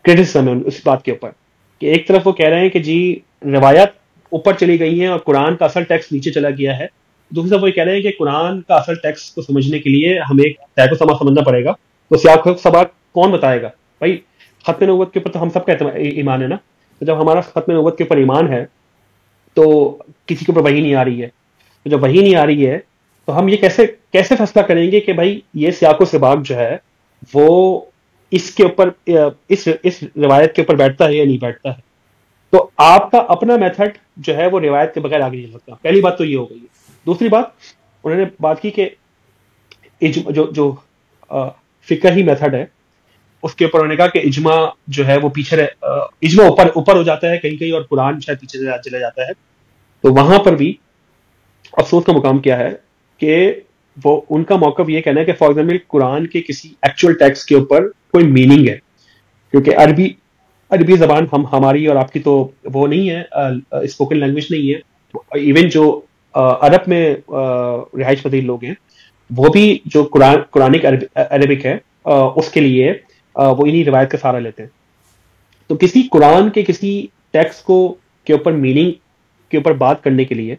क्रिटिसिज्म है उस बात के ऊपर कि एक तरफ वो कह रहे हैं कि जी रिवायत ऊपर चली गई है और कुरान का असल टेक्स्ट नीचे चला गया है। दूसरी तरफ वो कह रहे हैं कि कुरान का असल टेक्स्ट को समझने के लिए हमें सियाको सबाक समझना पड़ेगा। तो सियाको सबाक कौन बताएगा? भाई खत्म नबूवत के ऊपर तो हम सबका ईमान है ना। तो जब हमारा खत्म नबूवत के ऊपर ईमान है तो किसी के ऊपर वही नहीं आ रही है। तो जब वही नहीं आ रही है तो हम ये कैसे फैसला करेंगे कि भाई ये सियाको सबाक जो है वो इसके ऊपर इस रिवायत के ऊपर बैठता है या नहीं बैठता है। तो आपका अपना मेथड जो है वो रिवायत के बगैर आगे नहीं चल सकता। पहली बात तो ये हो गई। दूसरी बात, उन्होंने बात की कि जो जो फिकही मेथड है उसके ऊपर उन्होंने कहा कि इजमा जो है वो पीछे इजमा ऊपर हो जाता है कहीं कहीं और कुरान शायद पीछे चला जाता है। तो वहां पर भी अफसोस का मुकाम क्या है कि वो उनका मौकफ ये कहना है कि फॉर एग्जाम्पल कुरान के किसी एक्चुअल टेक्स्ट के ऊपर कोई मीनिंग है, क्योंकि अरबी जबान हमारी और आपकी तो वो नहीं है, स्पोकन लैंग्वेज नहीं है। इवन जो अरब में रिहाइश पजीर लोग हैं वो भी जो कुरानिक अरबिक है उसके लिए वो इन्हीं रिवायत का सहारा लेते हैं। तो किसी कुरान के किसी टेक्स्ट के ऊपर मीनिंग के ऊपर बात करने के लिए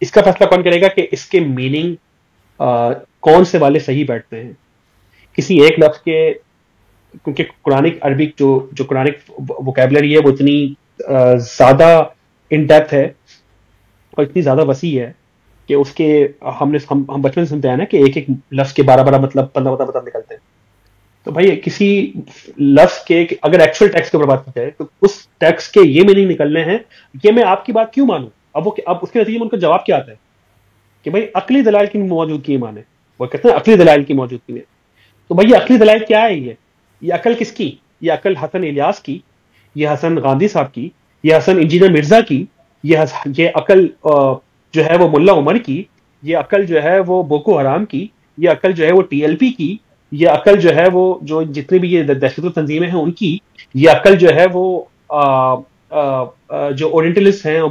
इसका फैसला कौन करेगा कि इसके मीनिंग कौन से वाले सही बैठते हैं किसी एक लफ्ज के, क्योंकि कुरानिक अरबिक जो कुरानिक वोकैबुलरी है वो इतनी ज्यादा इन डेप्थ है और इतनी ज्यादा वसी है कि उसके हम बचपन से सुनते हैं ना कि एक एक लफ्ज के 12 मतलब 15 मतलब निकलते हैं। तो भाई किसी लफ्ज के अगर एक्चुअल टेक्स्ट के ऊपर बात की जाए तो उस टेक्स्ट के ये मीनिंग निकलने हैं, ये मैं आपकी बात क्यों मानूं? अब उसके नतीजे में उनका जवाब क्या आता है कि भाई अकली दलाइल की मौजूदगी माने। वो कहते हैं अकली दलाइल की मौजूदगी में। तो भाई अकली दलाइल क्या है? ये अकल किसकी? ये अकल हसन इलियास की, ये हसन गांधी साहब की, ये हसन इंजीनियर मिर्जा की, ये अकल जो है वो मुल्ला उमर की, ये अकल जो है वो बोको हराम की, ये अकल जो है वो टीएलपी की, ये अकल जो है वो जो जितने भी ये दहशत तंजीमें हैं उनकी, ये अकल जो है वो जो ओरिएंटलिस्ट हैं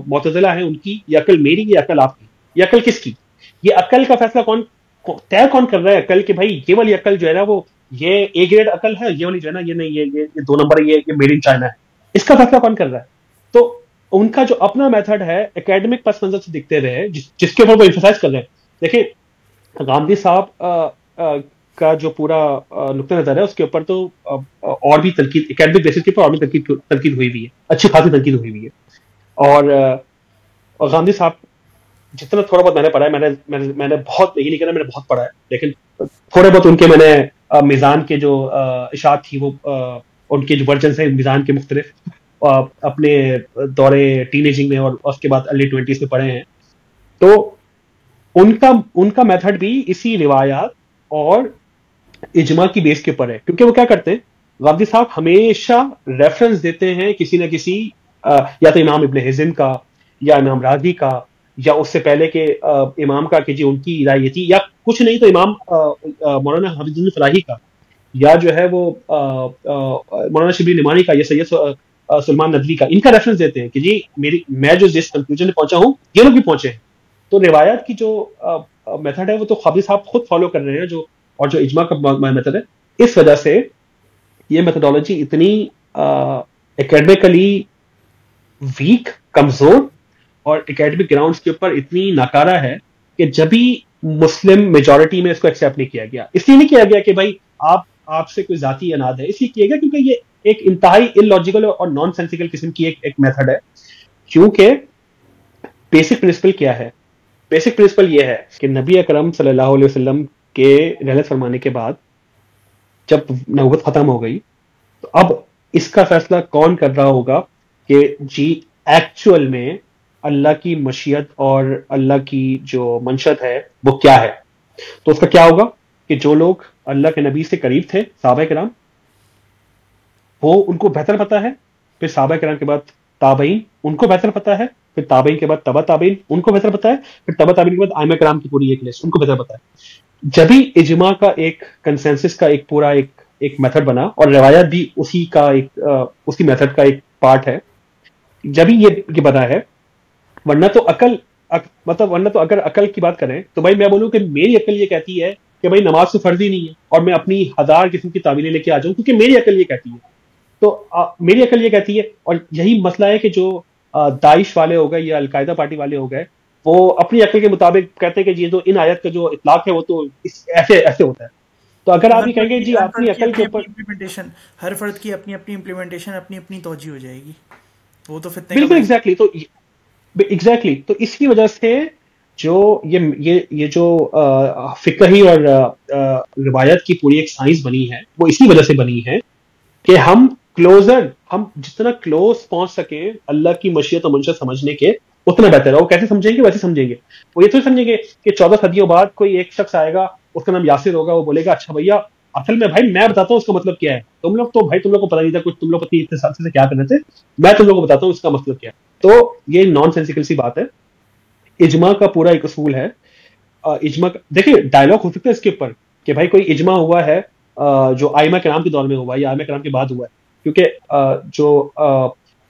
मुतज़िला हैं उनकी, ये अकल मेरी, ये अकल आपकी, ये अकल किसकी? ये अकल का फैसला तय कौन कर रहा है अकल कि भाई ये वाली अकल जो है ना वो ये ए ग्रेड अकल है, ये वाली जो है ना ये नहीं, ये 2 नंबर, ये मेड इन चाइना है। इसका फैसला कौन कर रहा है? तो उनका जो अपना मेथड है एकेडमिक पस मंजर से दिखते हुए जिसके ऊपर वो एम्फसाइज कर रहे हैं। देखिए गांधी साहब का जो पूरा नुक्ता नजर है उसके ऊपर तो और भी तनकीद एकेडमिक बेसिस के ऊपर और भी तनकीद हुई हुई है, अच्छी खासी तनकीद हुई हुई है। और गांधी साहब जितना थोड़ा बहुत मैंने पढ़ा है, मैंने बहुत ये नहीं कहना मैंने बहुत पढ़ा है, लेकिन थोड़े बहुत उनके मैंने मिजान के जो इशात थी वो उनके जो वर्जन है मिजान के मुख्तलिफ अपने दौरे टीनेजिंग में और उसके बाद अर्ली 20s में पढ़े हैं। तो उनका मेथड भी इसी रिवायात और इजमा की बेस के ऊपर है, क्योंकि वो क्या करते हैं, गांधी साहब हमेशा रेफरेंस देते हैं किसी न किसी या तो इमाम इब्न हिज़्म का या इमाम राज़ी का या उससे पहले के इमाम का कि जी उनकी राय ये थी, या कुछ नहीं तो इमाम मौलाना हफीजुल फलाही का, या जो है वो मौलाना शिबली निमानी का, या सैयद सलमान नदवी का। इनका रेफरेंस देते हैं कि जी मैं जो जिस कंक्लूजन में पहुंचा हूं ये लोग भी पहुंचे हैं। तो रिवायत की जो मेथड है वो तो खाबी साहब खुद फॉलो कर रहे हैं, जो इजमा का मेथड है। इस वजह से ये मेथडोलॉजी इतनी एकेडमिकली वीक, कमजोर और एकेडमिक ग्राउंड्स के ऊपर इतनी नाकारा है कि जब भी मुस्लिम मेजॉरिटी में इसको एक्सेप्ट नहीं किया गया। इसलिए नहीं किया गया कि भाई आपसे कोई जाती अनाद है, इसलिए किया गया क्योंकि ये एक इंतहाई इलॉजिकल और नॉन सेंसिकल किस्म की एक मेथड है। क्योंकि बेसिक प्रिंसिपल क्या है? बेसिक प्रिंसिपल ये है कि नबी अकरम सल्लल्लाहु अलैहि वसल्लम के रहलत फरमाने के बाद जब नबूवत खत्म हो गई तो अब इसका फैसला कौन कर रहा होगा कि जी एक्चुअल में अल्लाह की मशीयत और अल्लाह की जो मंशत है वो क्या है। तो उसका क्या होगा कि जो लोग अल्लाह के नबी से करीब थे, सहाबा किराम, वो उनको बेहतर पता है, फिर सहाबा किराम के बाद ताबईन उनको बेहतर पता है, फिर ताबईन के बाद तबा ताबईन उनको बेहतर पता है, फिर तबा ताबईन के बाद आइमा किराम की पूरी एक लिस्ट उनको बेहतर पता है। जब भी इजमा का एक कंसेंसस का एक पूरा एक मेथड बना और रिवायत भी उसी मेथड का एक पार्ट है, जब भी ये बना है। वरना तो वरना तो अगर अकल की बात करें तो भाई मैं बोलूं कि मेरी अकल ये कहती है कि भाई नमाज तो फर्ज ही नहीं है और मैं अपनी 1000 किस्म की तावीलें लेके आ जाऊं क्योंकि मेरी अकल ये कहती है। तो मेरी अकल ये कहती है, और यही मसला है कि जो दाइश वाले हो गए या अलकायदा पार्टी वाले हो गए वो अपनी अकल के मुताबिक कहते हैं कि ये जो इन आयत का जो इतलाक है वो तो ऐसे होता है। तो अगर आप ये कहेंगे जी अपनी अकल के ऊपर इम्प्लीमेंटेशन, हर फर्द की अपनी अपनी इम्प्लीमेंटेशन, अपनी अपनी तौजी हो जाएगी, वो तो फिर बिल्कुल एग्जैक्टली। तो इसकी वजह से जो ये जो फिकही और रिवायत की पूरी एक साइंस बनी है, वो इसी वजह से बनी है कि हम जितना क्लोज पहुंच सके अल्लाह की मशीयत और मंशा समझने के, उतना बेहतर है। वो कैसे समझेंगे? वैसे समझेंगे। वो ये तो समझेंगे कि 14 सदियों बाद कोई एक शख्स आएगा, उसका नाम यासिर होगा, वो बोलेगा अच्छा भैया असल में भाई मैं बताता हूँ उसका मतलब क्या है, तुम लोग तो भाई तुम लोग को पता नहीं था कुछ, तुम लोग पता नहीं इतने साल से क्या कर रहे थे, मैं तुम लोग को बताता हूँ इसका मतलब क्या है। तो ये नॉन सेंसिकल सी बात है। इजमा का पूरा एक असूल है। देखिए डायलॉग हो सकता है इसके ऊपर कि भाई कोई इजमा हुआ है जो आइमा कराम के दौर में हुआ है या आइमा कराम के बाद हुआ है, क्योंकि जो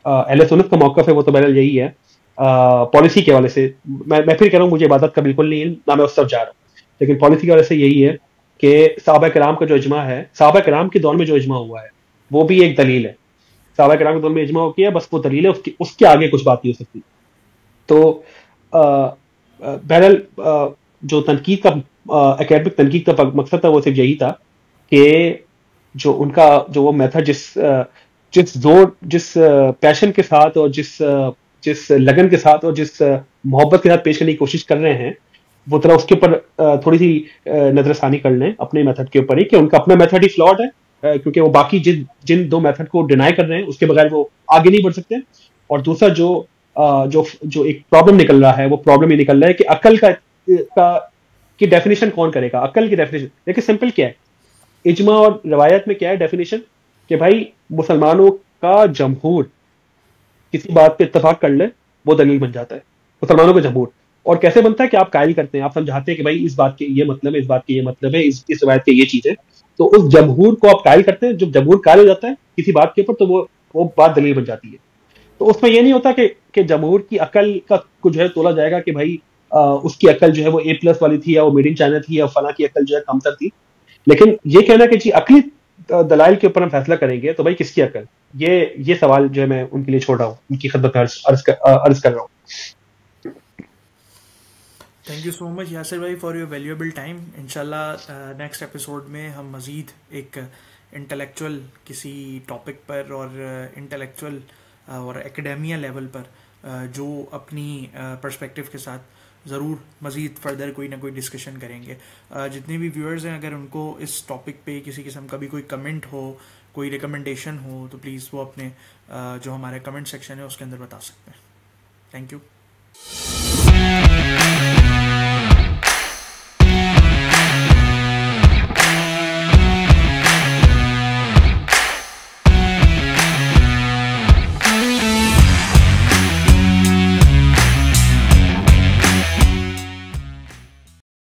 अहले सुन्नत का मौक़िफ़ है वो तो बहरहाल यही है पॉलिसी के हवाले से। मैं फिर कह रहा हूँ मुझे इबादत का बिल्कुल नहीं है, ना मैं उस तरफ जा रहा हूँ, लेकिन पॉलिसी के हवाले से यही है कि सहाबा कराम का जो इजमा है, सहाबा कराम के दौर में जो इजमा हुआ है वो भी एक दलील है। सहाबा कराम के दौर में इजमा हो किया, बस वो दलील है, उसके आगे कुछ बात नहीं हो सकती। तो बहरहाल जो तनकीद का एकेडमिक तनकीद का मकसद था वो सिर्फ यही था कि जो वो मेथड जिस पैशन के साथ और जिस लगन के साथ और जिस मोहब्बत के साथ पेश करने की कोशिश कर रहे हैं, वो तरह उसके ऊपर थोड़ी सी नजरसानी कर लें अपने मेथड के ऊपर ही कि उनका अपना मेथड ही फ्लॉड है, क्योंकि वो बाकी जिन दो मेथड को डिनाई कर रहे हैं उसके बगैर वो आगे नहीं बढ़ सकते। और दूसरा जो एक प्रॉब्लम निकल रहा है, वो प्रॉब्लम ये निकल रहा है कि अकल की डेफिनेशन कौन करेगा? अकल की डेफिनेशन देखिए सिंपल क्या है, इजमा और रवायत में क्या है डेफिनेशन, कि भाई मुसलमानों का जमहूर किसी बात पे इत्तेफाक कर ले वो दलील बन जाता है, मुसलमानों का जमहूर। और कैसे बनता है कि आप कायल करते हैं, आप समझाते हैं कि भाई इस बात के ये मतलब है, इस बात के ये मतलब है, इस रवायत के ये चीज है, तो उस जमहूर को आप कायल करते हैं। जब जमहूर कायल हो जाता है किसी बात के ऊपर, तो वो बात दलील बन जाती है। तो उसमें ये नहीं होता कि जमहूर की अकल का कुछ है तोला जाएगा कि भाई उसकी अकल जो है वो A+ वाली थी, या वो मेड इन चाइना थी, या फला की अकल जो है कमतर थी। लेकिन ये कहना कि जी अकली दलाइल के ऊपर हम फैसला करेंगे, तो भाई किसकी अकल? ये सवाल जो है मैं उनके लिए छोड़ रहा हूँ, उनकी खिदमत में अर्ज कर रहा हूँ। Thank you so much Yasir भाई फॉर योर वैल्यूएबल टाइम। इंशाल्लाह नेक्स्ट एपिसोड में हम मज़ीद एक इंटेलेक्चुअल किसी टॉपिक पर और इंटेलेक्चुअल और एकेडेमिया लेवल पर जो अपनी पर्सपेक्टिव के साथ ज़रूर मज़ीद फर्दर कोई ना कोई डिस्कशन करेंगे। जितने भी व्यूअर्स हैं, अगर उनको इस टॉपिक पे किसी किस्म का भी कोई कमेंट हो, कोई रिकमेंडेशन हो, तो प्लीज़ वो अपने जो हमारे कमेंट सेक्शन है उसके अंदर बता सकते हैं। Thank you.